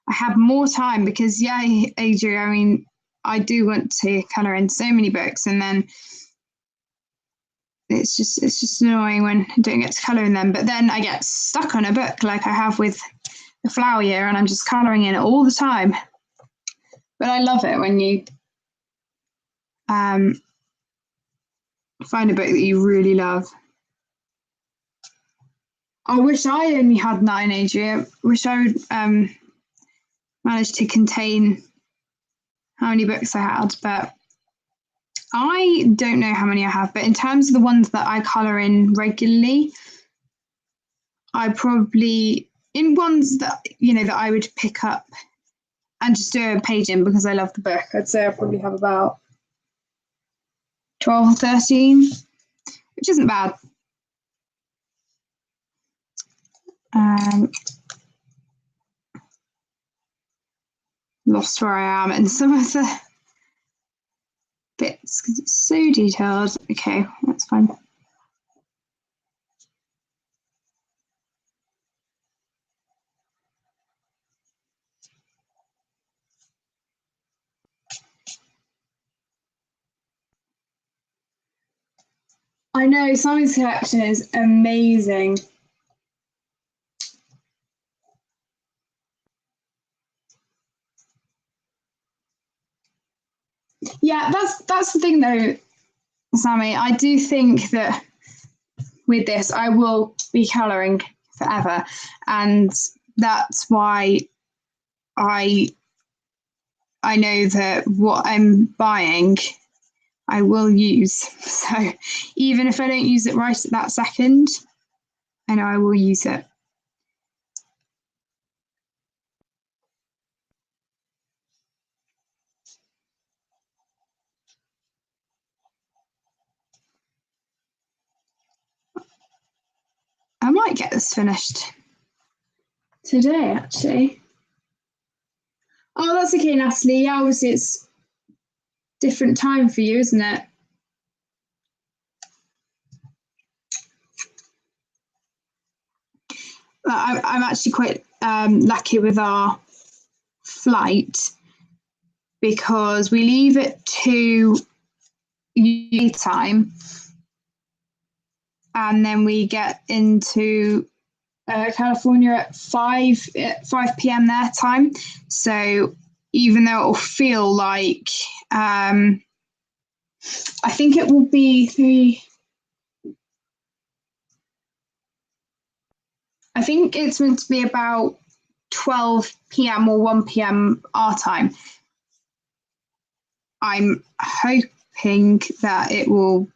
Speaker 1: had more time, because yeah, Adrian, I mean, I do want to colour in so many books, and then it's just annoying when I don't get to colour in them. But then I get stuck on a book like I have with the Flower Year, and I'm just colouring in it all the time. But I love it when you find a book that you really love. I wish I only had 9, Adrian. I wish I would manage to contain how many books I had, but I don't know how many I have. But in terms of the ones that I colour in regularly, I probably, in ones that, you know, that I would pick up and just do a page in because I love the book, I'd say I probably have about 12 or 13, which isn't bad. Lost where I am in some of the bits because it's so detailed. Okay, that's fine. I know, Simon's collection is amazing. Yeah, that's the thing though, Sammy. I do think that with this, I will be colouring forever, and that's why I know that what I'm buying, I will use. So even if I don't use it right at that second, I know I will use it. I might get this finished today, actually. Oh, that's okay, Natalie. Yeah, obviously it's different time for you, isn't it? I'm actually quite lucky with our flight because we leave at 2 UK time and then we get into California at 5 p.m. their time. So even though it will feel like I think it will be I think it's meant to be about 12 p.m. or 1 p.m. our time. I'm hoping that I will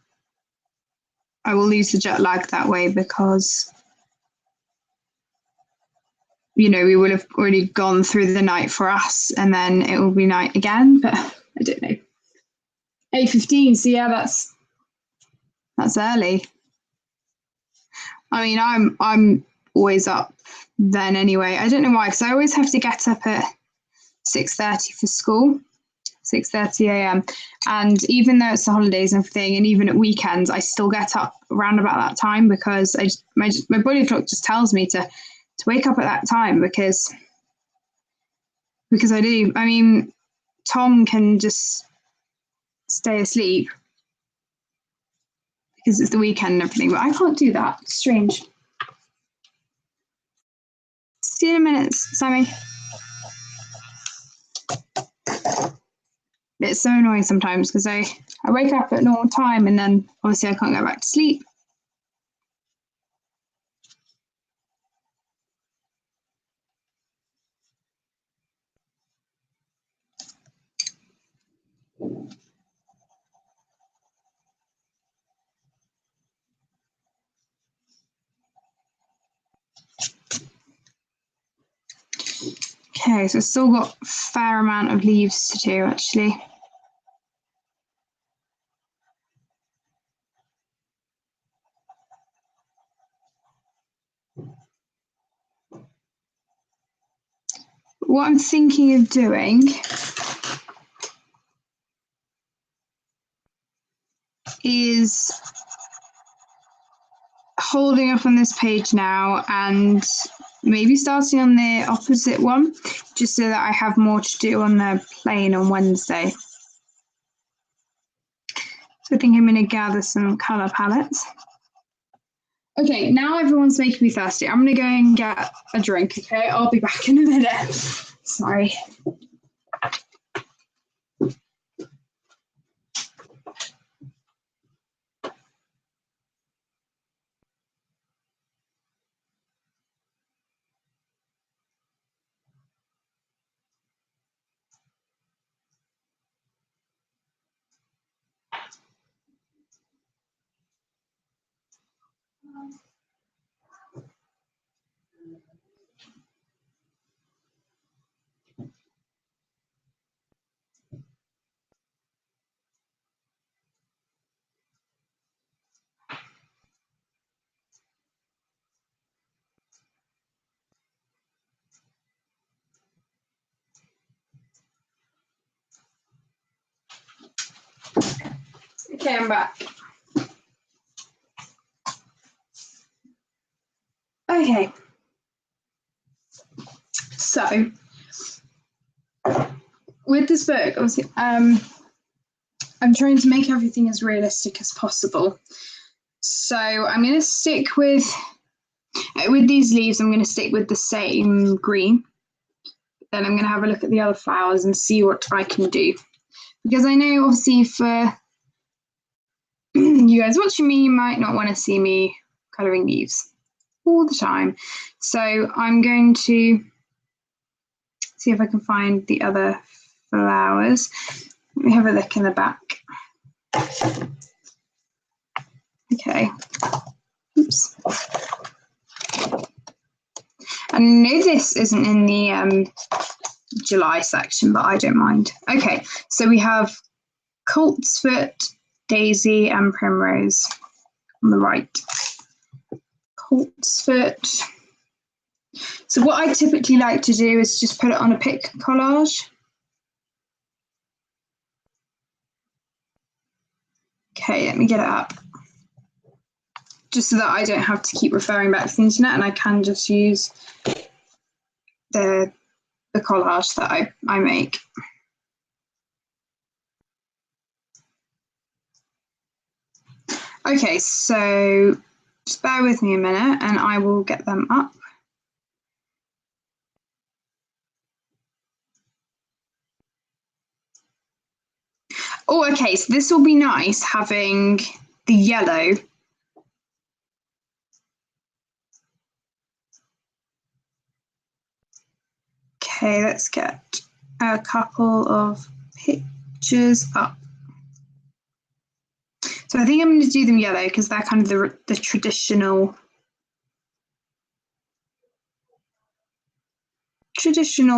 Speaker 1: lose the jet lag that way because, you know, we would have already gone through the night for us and then it will be night again, but I don't know. 8:15, so yeah, that's early. I mean, I'm always up then anyway. I don't know why, because I always have to get up at 6:30 for school, 6:30 a.m. And even though it's the holidays and everything, and even at weekends, I still get up around about that time because my body clock just tells me to wake up at that time because I do. I mean, Tom can just stay asleep because it's the weekend and everything, but I can't do that. It's strange. See you in a minute, Sammy. It's so annoying sometimes because I wake up at normal time and then obviously I can't go back to sleep. Okay, so I've still got a fair amount of leaves to do actually. What I'm thinking of doing is holding up on this page now and maybe starting on the opposite one, just so that I have more to do on the plane on Wednesday. So I think I'm going to gather some colour palettes. Okay, now everyone's making me thirsty. I'm going to go and get a drink, okay? I'll be back in a minute. Sorry. Okay, I'm back. Okay. So, with this book, obviously, I'm trying to make everything as realistic as possible. So I'm going to stick with these leaves, I'm going to stick with the same green. Then I'm going to have a look at the other flowers and see what I can do. Because I know, obviously, for you guys watching me, you might not want to see me colouring leaves all the time. So I'm going to see if I can find the other flowers. Let me have a look in the back. Okay. Oops. I know this isn't in the July section, but I don't mind. Okay, so we have coltsfoot, daisy, and primrose on the right. Coltsfoot, So what I typically like to do is just put it on a pick collage. Okay, let me get it up. Just so that I don't have to keep referring back to the internet and I can just use the collage that I make. Okay, so just bear with me a minute and I will get them up. Oh, okay, so this will be nice having the yellow. Okay, let's get a couple of pictures up. So I think I'm going to do them yellow because they're kind of the traditional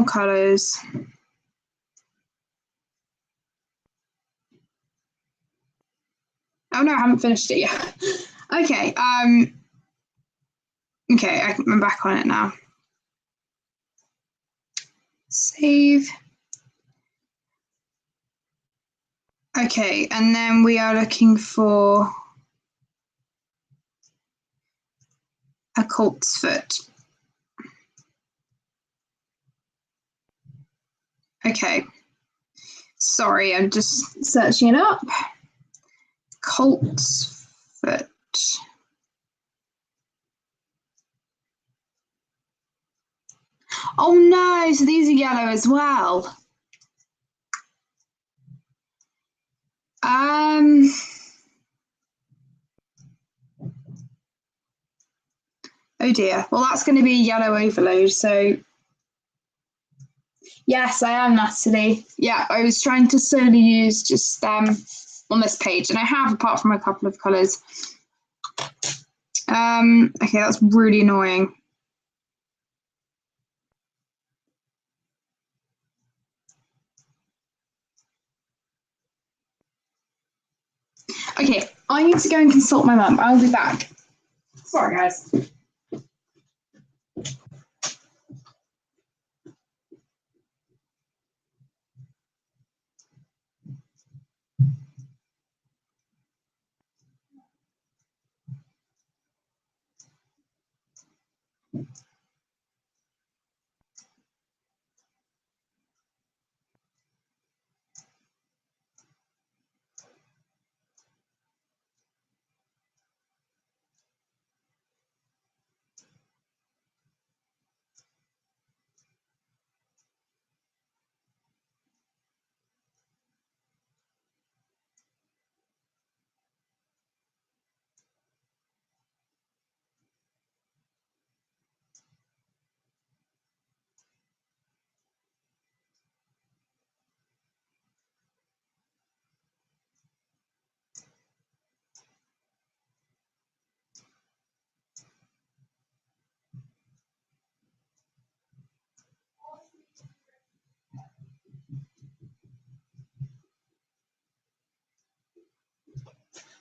Speaker 1: colours. Oh no, I haven't finished it yet. Okay, okay, I'm back on it now. Save. Okay, and then we are looking for a colt's foot. Okay, sorry, I'm just searching it up. Colt's foot. Oh no, so these are yellow as well. Oh dear, well that's going to be a yellow overload, so yes, I am, Natalie. Yeah, I was trying to solely use just on this page, and I have, apart from a couple of colours. Okay, that's really annoying. Okay, I need to go and consult my mum. I'll be back. Sorry, guys.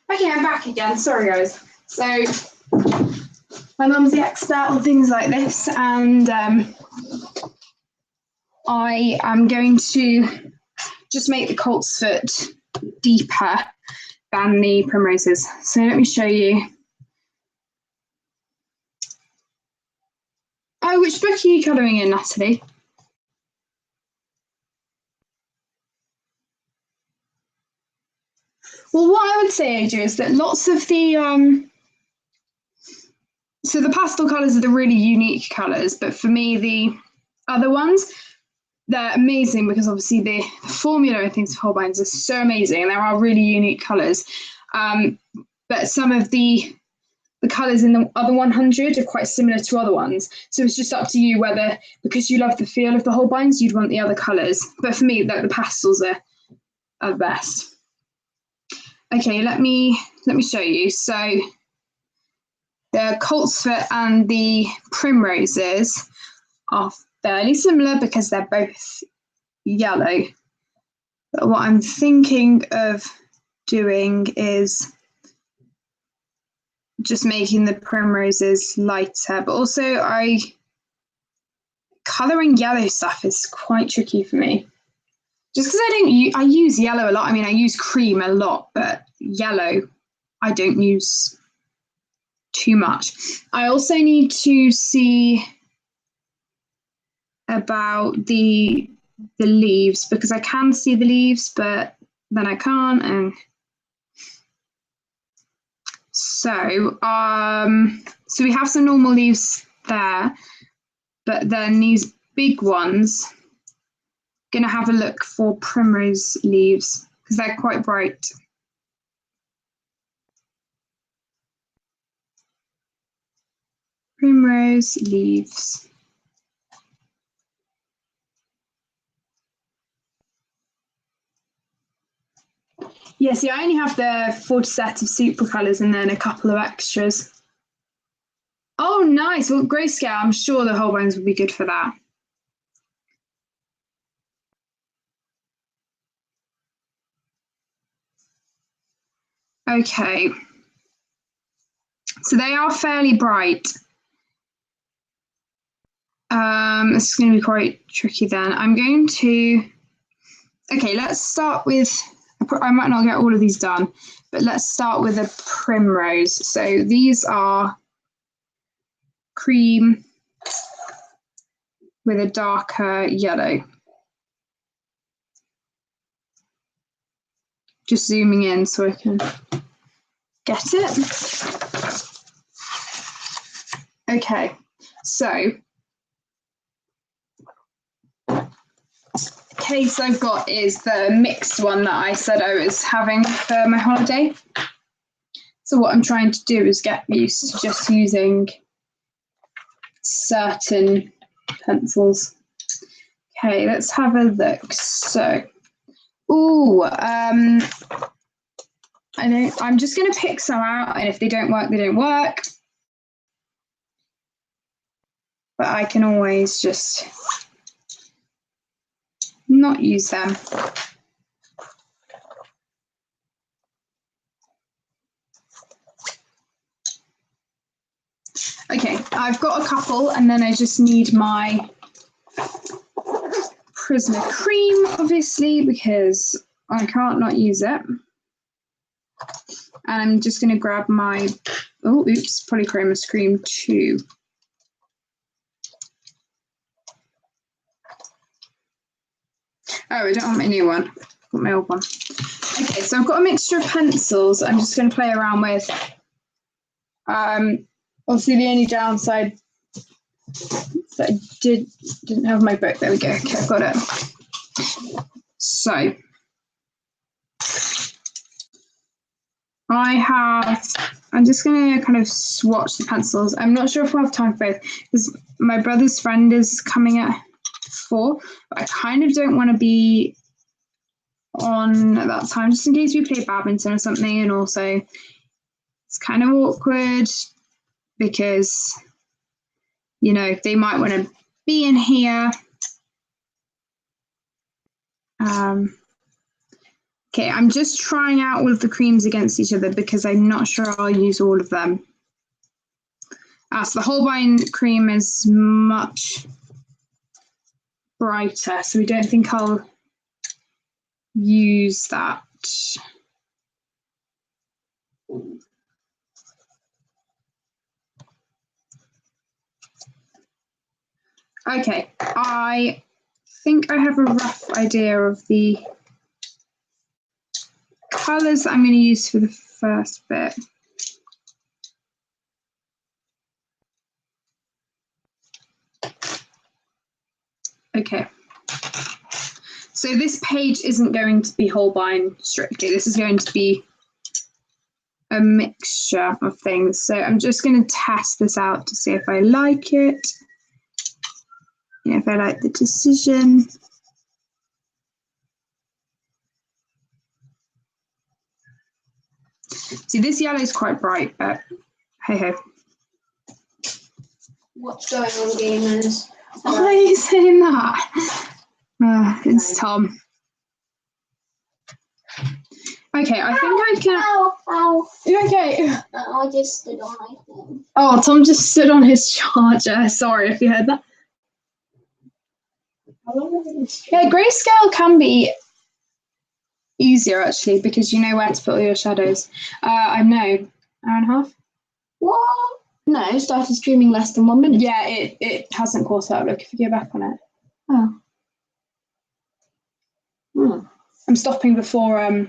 Speaker 1: Okay, I'm back again. Sorry, guys. So my mum's the expert on things like this, and I am going to just make the colt's foot deeper than the primroses. So let me show you. Oh, which book are you colouring in, Natalie? Well, what I would say, Adria, is that lots of the so the pastel colours are the really unique colours, but for me, the other ones, they're amazing because obviously the formula and things for Holbein's are so amazing, and there are really unique colours. But some of the colours in the other 100 are quite similar to other ones. So it's just up to you whether, because you love the feel of the Holbeins, you'd want the other colours. But for me, the pastels are the best. Okay, let me show you. So the colt's foot and the primroses are fairly similar because they're both yellow. But what I'm thinking of doing is just making the primroses lighter, but also I colouring yellow stuff is quite tricky for me. Just because I use yellow a lot. I mean, I use cream a lot, but yellow I don't use too much. I also need to see about the leaves, because I can see the leaves, but then I can't. And so we have some normal leaves there, but then these big ones, gonna have a look for primrose leaves because they're quite bright. Primrose leaves. Yeah, see, I only have the full set of super colours and then a couple of extras. Oh, nice. Well, grayscale, I'm sure the Holbeins would be good for that. Okay. So they are fairly bright. This is going to be quite tricky then. I'm going to... Okay, let's start with... I might not get all of these done, but let's start with a primrose. So these are cream with a darker yellow. Just zooming in so I can get it. Okay, so case I've got is the mixed one that I said I was having for my holiday. So what I'm trying to do is get used to just using certain pencils. Okay, let's have a look. So, I'm just going to pick some out, and if they don't work, they don't work. But I can always just not use them. Okay, I've got a couple, and then I just need my Prisoner cream, obviously, because I can't not use it. And I'm just going to grab my, polychromos cream 2. Oh, I don't want my new one. I've got my old one. Okay, so I've got a mixture of pencils I'm just going to play around with. Obviously, the only downside that I didn't have my book. There we go. Okay, I've got it. So I'm just going to kind of swatch the pencils. I'm not sure if we'll have time for both because my brother's friend is coming at 4, but I kind of don't want to be on at that time just in case we play badminton or something, and also it's kind of awkward because, you know, they might want to be in here. Okay, I'm just trying out all of the creams against each other because I'm not sure I'll use all of them. So the Holbein cream is much brighter, so we don't think I'll use that. Okay, I think I have a rough idea of the colours that I'm going to use for the first bit. Okay, so this page isn't going to be Holbein strictly. This is going to be a mixture of things. So I'm just going to test this out to see if I like it. If I like the decision. See, this yellow is quite bright, but hey ho.
Speaker 2: What's going on, gamers?
Speaker 1: Why are you saying that? It's Tom. Okay, I think I can.
Speaker 2: Ow.
Speaker 1: You okay?
Speaker 2: I just stood on my thing.
Speaker 1: Oh, Tom just stood on his charger. Sorry if you heard that. Yeah, grayscale can be easier actually because you know where to put all your shadows. I know, hour and a half.
Speaker 2: What? No, it started streaming less than 1 minute.
Speaker 1: Yeah, it hasn't caught up. Look, if you go back on it.
Speaker 2: Oh.
Speaker 1: I'm stopping before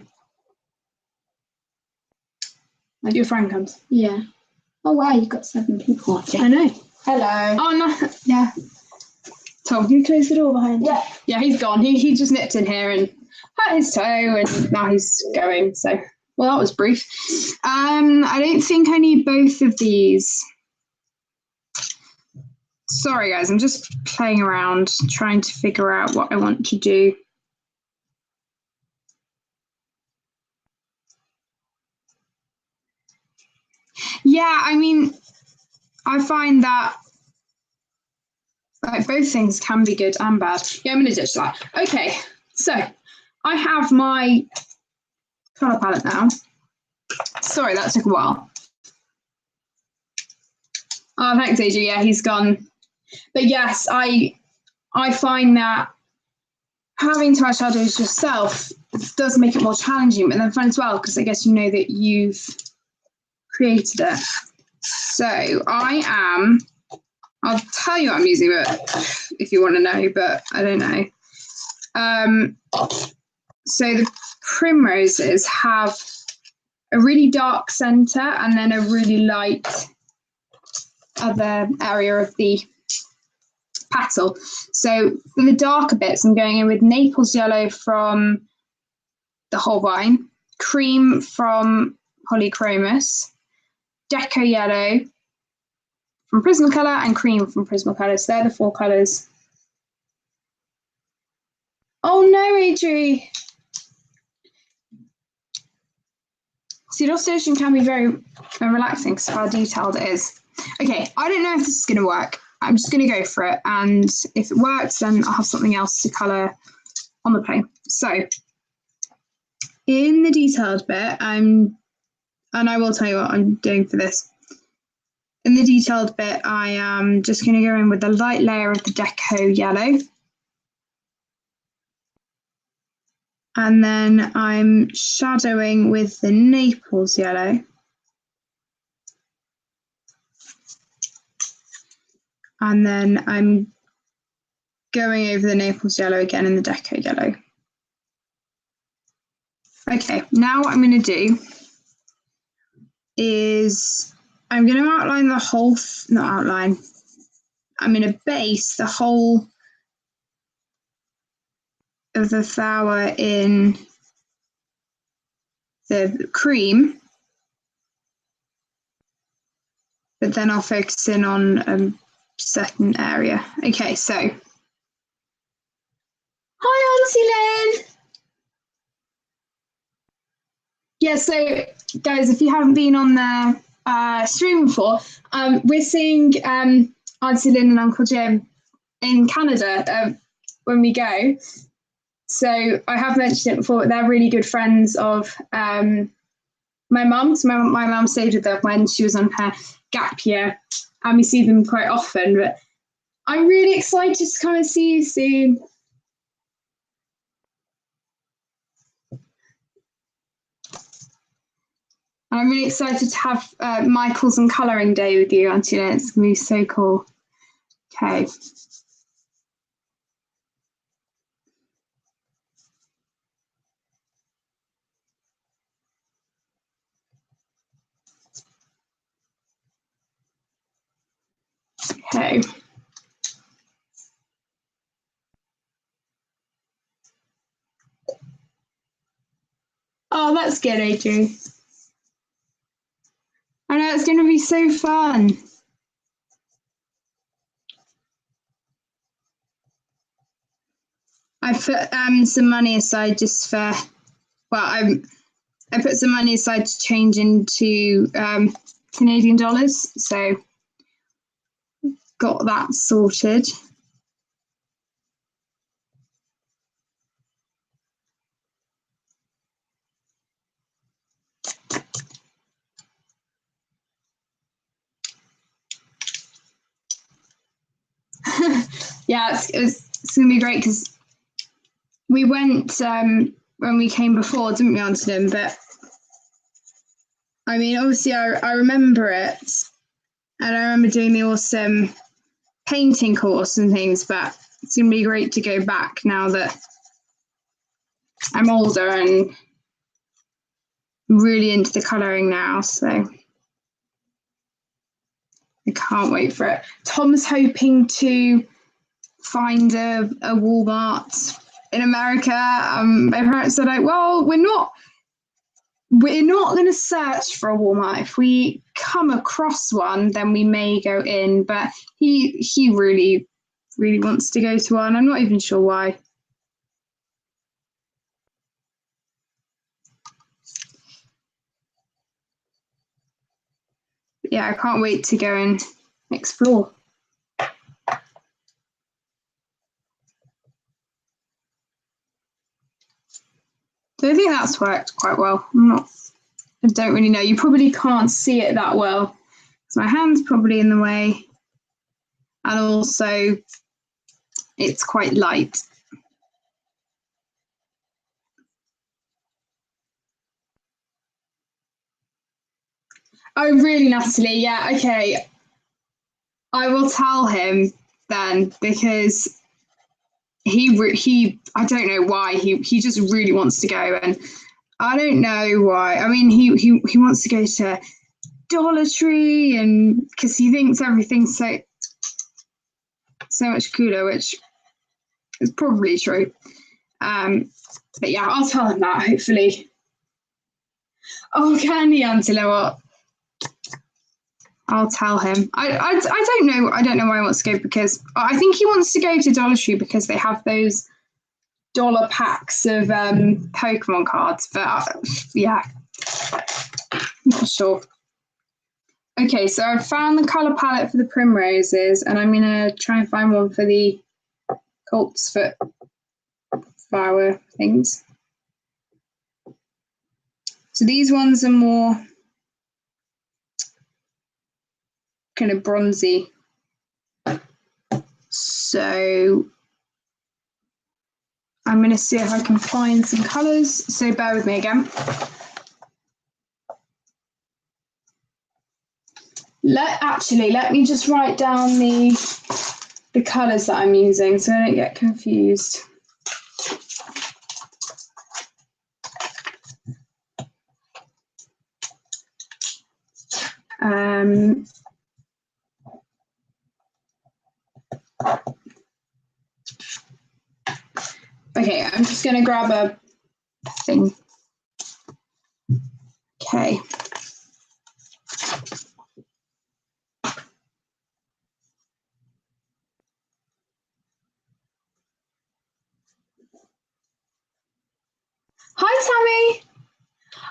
Speaker 1: your friend comes.
Speaker 2: Yeah. Oh wow, you've got 7 people watching.
Speaker 1: I know.
Speaker 2: Hello.
Speaker 1: Oh no, yeah. Tom, can you close the door behind you?
Speaker 2: Yeah.
Speaker 1: Yeah, he's gone. He just nipped in here and hurt his toe, and now he's going. So, well, that was brief. I don't think I need both of these. Sorry, guys. I'm just playing around, trying to figure out what I want to do. Yeah, I mean, I find that like both things can be good and bad. Yeah, I'm gonna ditch that. Okay, so I have my colour palette now. Sorry, that took a while. Oh, thanks, AJ. Yeah, he's gone. But yes, I find that having to add shadows yourself does make it more challenging, but then fun as well, because I guess you know that you've created it. So I'll tell you what I'm using, but if you want to know, but I don't know. So the primroses have a really dark center and then a really light other area of the petal. So for the darker bits, I'm going in with Naples yellow from the Holbein, cream from Polychromos, Deco yellow from Prismacolor, and cream from Prismacolor. So they're the 4 colours. Oh no, Adri! See, illustration can be very relaxing because of how detailed it is. Okay, I don't know if this is going to work. I'm just going to go for it, and if it works, then I'll have something else to colour on the plane. So, in the detailed bit, and I will tell you what I'm doing for this. In the detailed bit, I am just going to go in with the light layer of the Deco yellow. And then I'm shadowing with the Naples yellow. And then I'm going over the Naples yellow again in the Deco yellow. Okay, now what I'm going to do is I'm going to outline the whole, not outline, I'm going to base the whole of the flower in the cream, but then I'll focus in on a certain area. Okay, so hi, Auntie Lynn. Yeah, so guys, if you haven't been on the stream before, we're seeing Auntie Lynn and Uncle Jim in Canada when we go. So I have mentioned it before, but they're really good friends of my mum. So my mum stayed with them when she was on her gap year, and we see them quite often. But I'm really excited to come and see you soon. I'm really excited to have Michael's and colouring day with you, Auntie Lynn. It's going to be so cool. Okay. Okay. Oh, that's good, Adrian. I know it's going to be so fun. I put some money aside just for, well, I put some money aside to change into Canadian dollars, so got that sorted. Yeah, it's it's gonna be great because we went when we came before, didn't we, onto them? But I mean, obviously, I remember it, and I remember doing the awesome painting course and things. But it's gonna be great to go back now that I'm older and really into the colouring now. So I can't wait for it. Tom's hoping to find a Walmart in America. My parents are like, well, we're not going to search for a Walmart. If we come across one, then we may go in. But he really, really wants to go to one. I'm not even sure why. Yeah, I can't wait to go and explore. So I think that's worked quite well. I don't really know. You probably can't see it that well because my hand's probably in the way, and also it's quite light. Oh, really, Natalie? Yeah, okay. I will tell him then because he I don't know why he just really wants to go, and I don't know why. I mean, he wants to go to Dollar Tree, and because he thinks everything's so much cooler, which is probably true. But yeah, I'll tell him that hopefully. Oh, can he, Auntie? What? I'll tell him. I don't know. I don't know why he wants to go because I think he wants to go to Dollar Tree because they have those dollar packs of Pokemon cards. But yeah, not sure. Okay, so I've found the colour palette for the primroses, and I'm gonna try and find one for the colt's foot flower things. So these ones are more kind of bronzy. So I'm going to see if I can find some colours. So bear with me again. Let me just write down the colours that I'm using so I don't get confused. Okay, I'm just going to grab a thing. Okay. Hi, Tammy.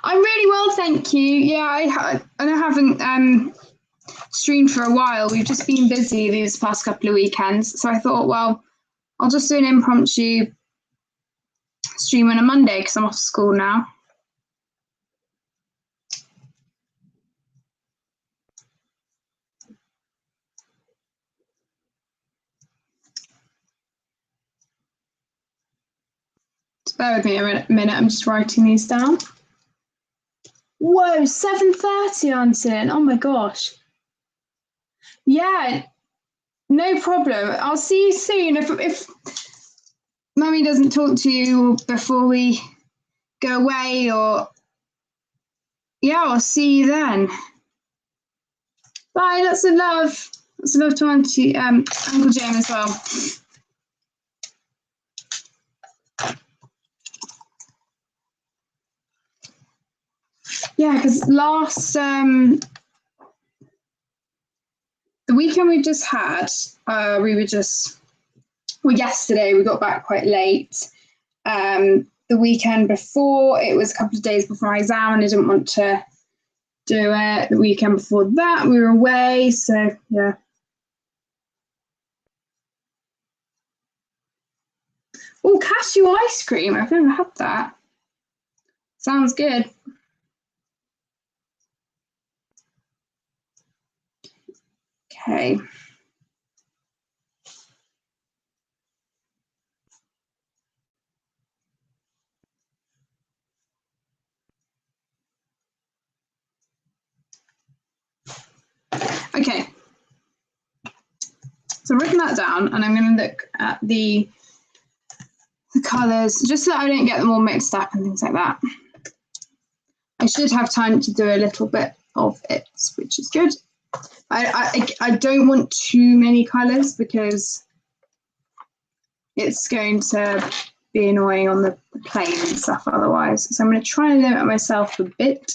Speaker 1: I'm really well, thank you. Yeah, I haven't streamed for a while. We've just been busy these past couple of weekends. So I thought, well, I'll just do an impromptu stream on a Monday because I'm off school now. Just bear with me a minute. I'm just writing these down. Whoa, 7:30, Anton. Oh my gosh. Yeah, no problem. I'll see you soon. If Mummy doesn't talk to you before we go away, or yeah, I'll see you then. Bye. Lots of love. Lots of love to Uncle Jim as well. Yeah, because the weekend we just had, yesterday we got back quite late. The weekend before, it was a couple of days before my exam and I didn't want to do it. The weekend before that, we were away, so yeah. Oh, cashew ice cream. I've never had that. Sounds good. Okay. Okay. So I'm writing that down, and I'm going to look at the colours, just so that I don't get them all mixed up and things like that. I should have time to do a little bit of it, which is good. I don't want too many colours because it's going to be annoying on the plane and stuff otherwise. So I'm going to try and limit myself a bit.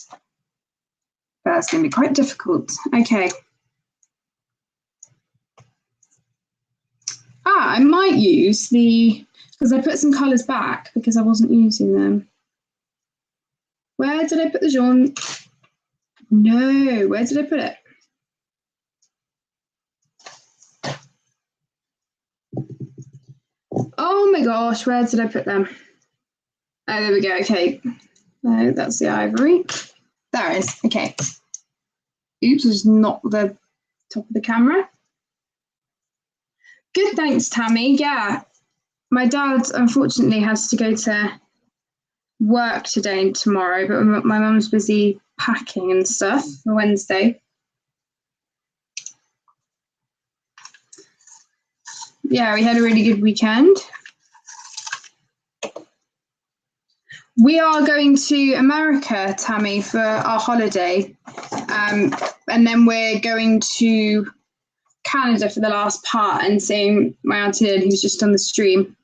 Speaker 1: That's going to be quite difficult. Okay. I might use because I put some colours back because I wasn't using them. Where did I put the jaune? No, where did I put it? Oh my gosh, where did I put them? Oh, there we go, okay. No, that's the ivory. There it is, okay. Oops, it's not the top of the camera. Good, thanks, Tammy. Yeah, my dad unfortunately has to go to work today and tomorrow, but my mum's busy packing and stuff for Wednesday. Yeah, we had a really good weekend. We are going to America, Tammy, for our holiday. And then we're going to Canada for the last part and seeing my auntie Lynn, who's just on the stream.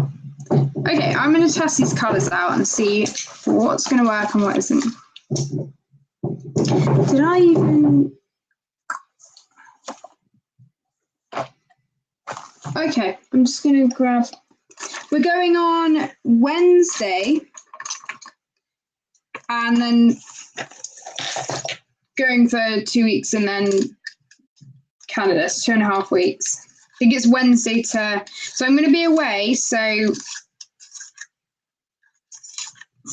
Speaker 1: Okay, I'm going to test these colours out and see what's going to work and what isn't. Did I even... Okay, I'm just going to grab... We're going on Wednesday and then going for 2 weeks and then Canada, so 2.5 weeks. I think it's Wednesday to... So I'm going to be away, so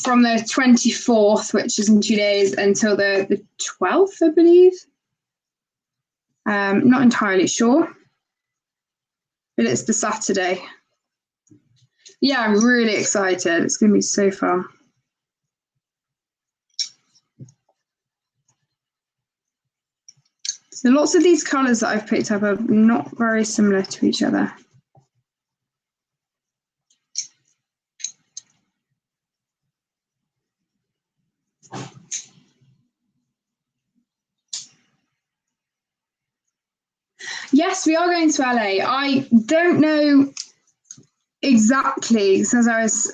Speaker 1: from the 24th, which is in 2 days, until the 12th, I believe. Not entirely sure, but it's the Saturday. Yeah, I'm really excited. It's going to be so fun. So lots of these colours that I've picked up are not very similar to each other. Yes, we are going to LA. I don't know exactly, as I was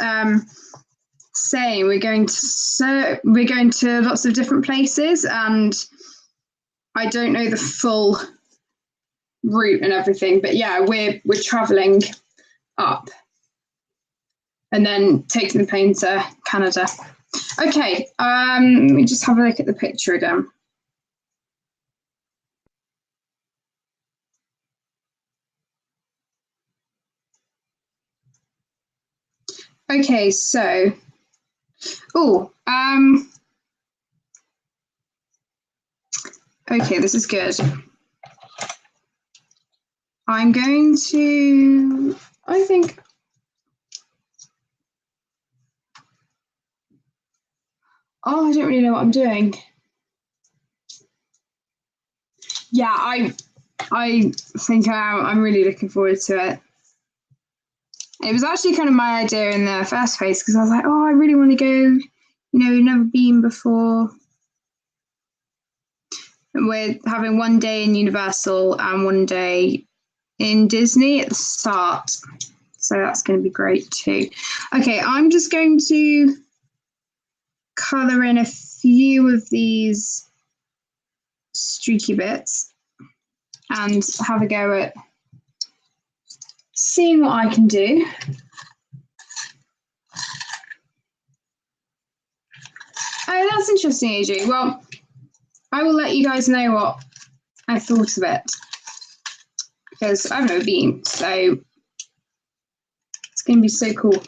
Speaker 1: saying, we're going to lots of different places, and I don't know the full route and everything. But yeah, we're traveling up and then taking the plane to Canada. Okay, let me just have a look at the picture again. Okay, so, okay, this is good. I'm going to, I think, I don't really know what I'm doing. Yeah, I think I'm really looking forward to it. It was actually kind of my idea in the first place because I was like, oh, I really want to go, you know, we've never been before. And we're having 1 day in Universal and 1 day in Disney at the start. So that's going to be great too. Okay, I'm just going to colour in a few of these streaky bits and have a go at seeing what I can do. Oh, that's interesting, AJ. Well, I will let you guys know what I thought of it because I've never been, so it's going to be so cool.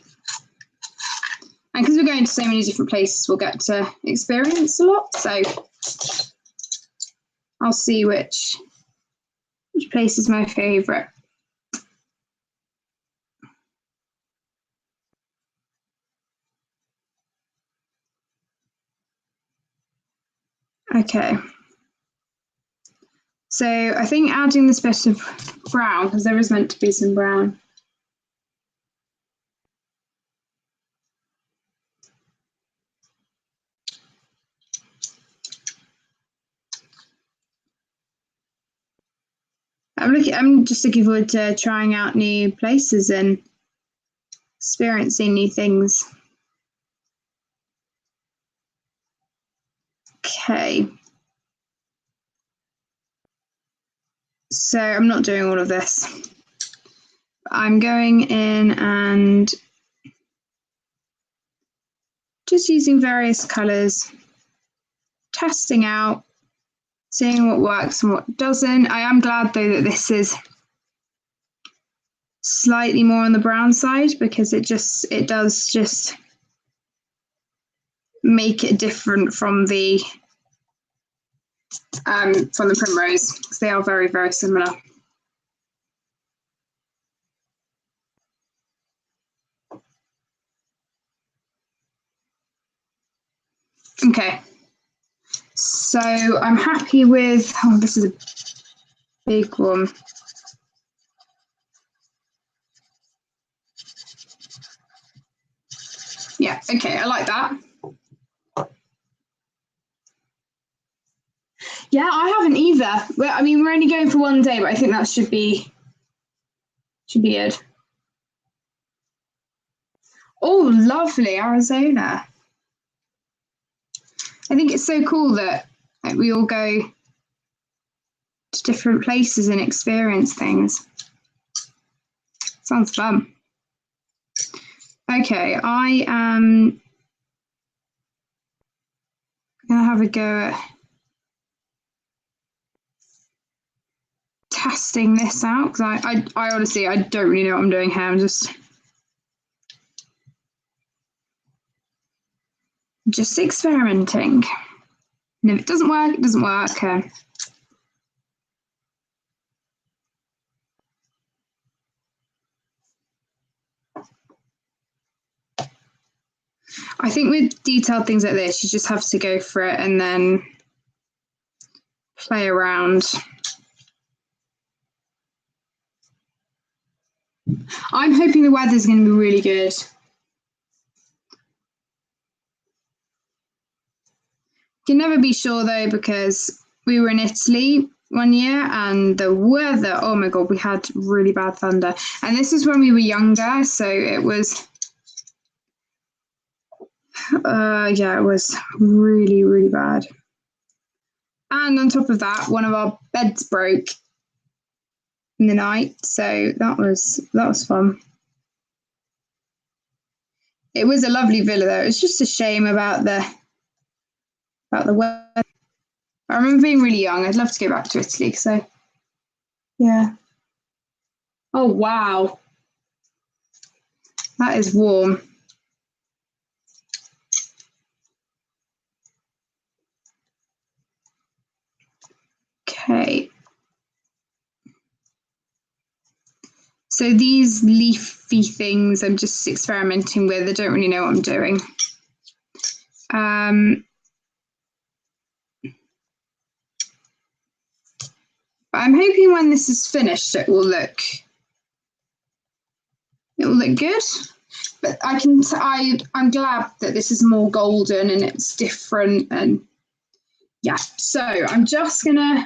Speaker 1: And because we're going to so many different places, we'll get to experience a lot. So I'll see which place is my favourite. Okay. So I think adding this bit of brown, because there is meant to be some brown. I'm just looking forward to trying out new places and experiencing new things. Okay. So I'm not doing all of this. I'm going in and just using various colours, testing out, seeing what works and what doesn't. I am glad though that this is slightly more on the brown side, because it does just make it different from the primrose, because they are very, very similar. Okay, so I'm happy with, oh, this is a big one. Yeah, okay, I like that. Yeah, I haven't either. Well, I mean, we're only going for one day, but I think that should be good. Oh, lovely, Arizona. I think it's so cool that we all go to different places and experience things. Sounds fun. Okay, I am gonna have a go at testing this out, because I honestly, I don't really know what I'm doing here. I'm just experimenting. And if it doesn't work, it doesn't work. I think with detailed things like this, you just have to go for it and then play around. I'm hoping the weather's going to be really good. Can never be sure though, because we were in Italy one year and the weather, oh my god, we had really bad thunder. And this is when we were younger, so it was, yeah, it was really, really bad. And on top of that, one of our beds broke in the night, so that was fun. It was a lovely villa though. It was just a shame about the weather. I remember being really young. I'd love to go back to Italy, so yeah. Oh wow, that is warm. Okay. So these leafy things I'm just experimenting with. I don't really know what I'm doing. I'm hoping when this is finished, it will look good. But I'm glad that this is more golden and it's different, and yeah. So I'm just gonna.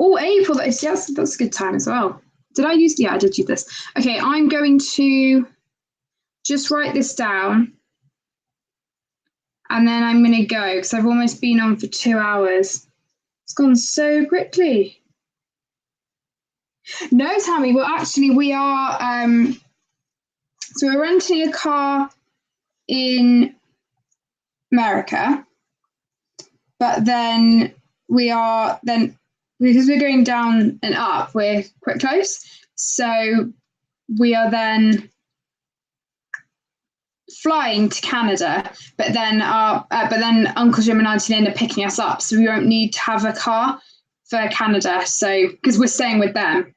Speaker 1: Oh, April, that's a good time as well. Did I use? Yeah, I did use this. Okay, I'm going to just write this down, and then I'm gonna go because I've almost been on for 2 hours. It's gone so quickly. No, Tammy. Well, actually, we are. So we're renting a car in America, but then because we're going down and up, we're quite close. So we are then flying to Canada, but then Uncle Jim and Auntie Linda picking us up, so we won't need to have a car for Canada. So because we're staying with them.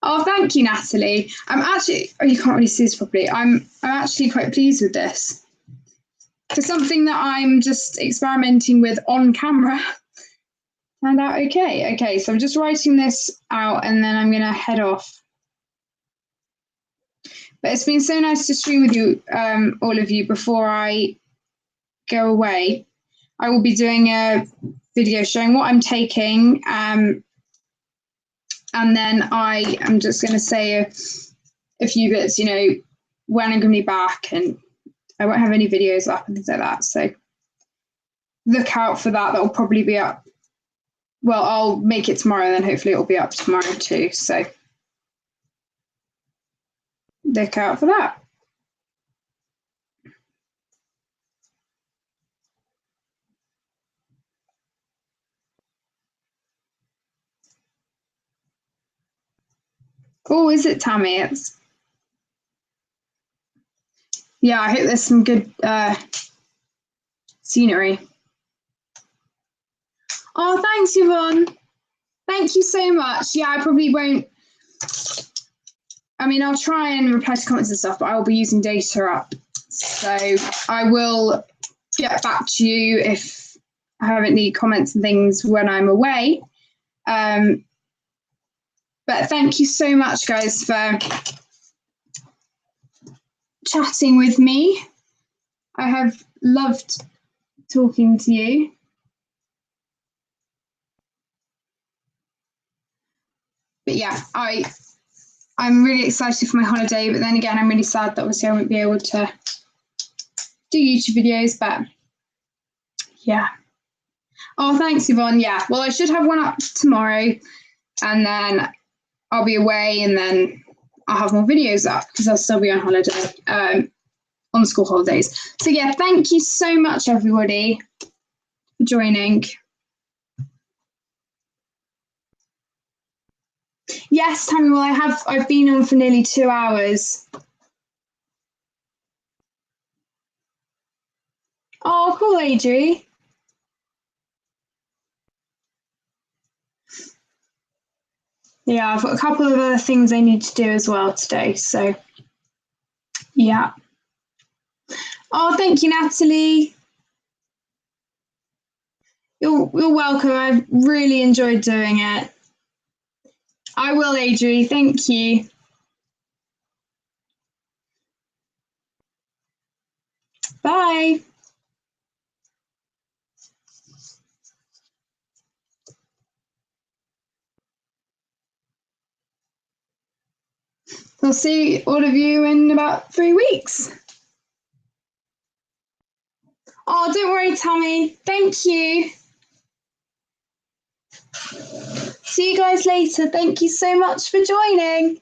Speaker 1: Oh, thank you, Natalie. I'm actually, oh, you can't really see this properly. I'm actually quite pleased with this. For something that I'm just experimenting with on camera, turned out okay. Okay, so I'm just writing this out and then I'm going to head off. But it's been so nice to stream with you, all of you, before I go away. I will be doing a video showing what I'm taking, and then I am just going to say a few bits, you know, when I'm going to be back, and I won't have any videos up and things like that. So look out for that. That will probably be up. Well, I'll make it tomorrow, and then hopefully it'll be up tomorrow too. So look out for that. Oh, is it Tammy? It's, yeah, I hope there's some good scenery. Oh, thanks, Yvonne. Thank you so much. Yeah, I probably won't. I mean, I'll try and reply to comments and stuff, but I will be using data up. So I will get back to you if I have any comments and things when I'm away. But thank you so much, guys, for chatting with me. I have loved talking to you. But yeah, I'm really excited for my holiday, but then again, I'm really sad that obviously I won't be able to do YouTube videos, but yeah. Oh, thanks, Yvonne. Yeah, well, I should have one up tomorrow, and then I'll be away, and then I'll have more videos up because I'll still be on holiday, on school holidays. So yeah, thank you so much, everybody, for joining. Yes, Tammy, well, I've been on for nearly 2 hours. Oh, cool, Adri. Yeah, I've got a couple of other things I need to do as well today, so yeah. Oh, thank you, Natalie. You're welcome. I've really enjoyed doing it. I will, Adri. Thank you. Bye. I'll see all of you in about 3 weeks. Oh, don't worry, Tammy. Thank you. See you guys later. Thank you so much for joining.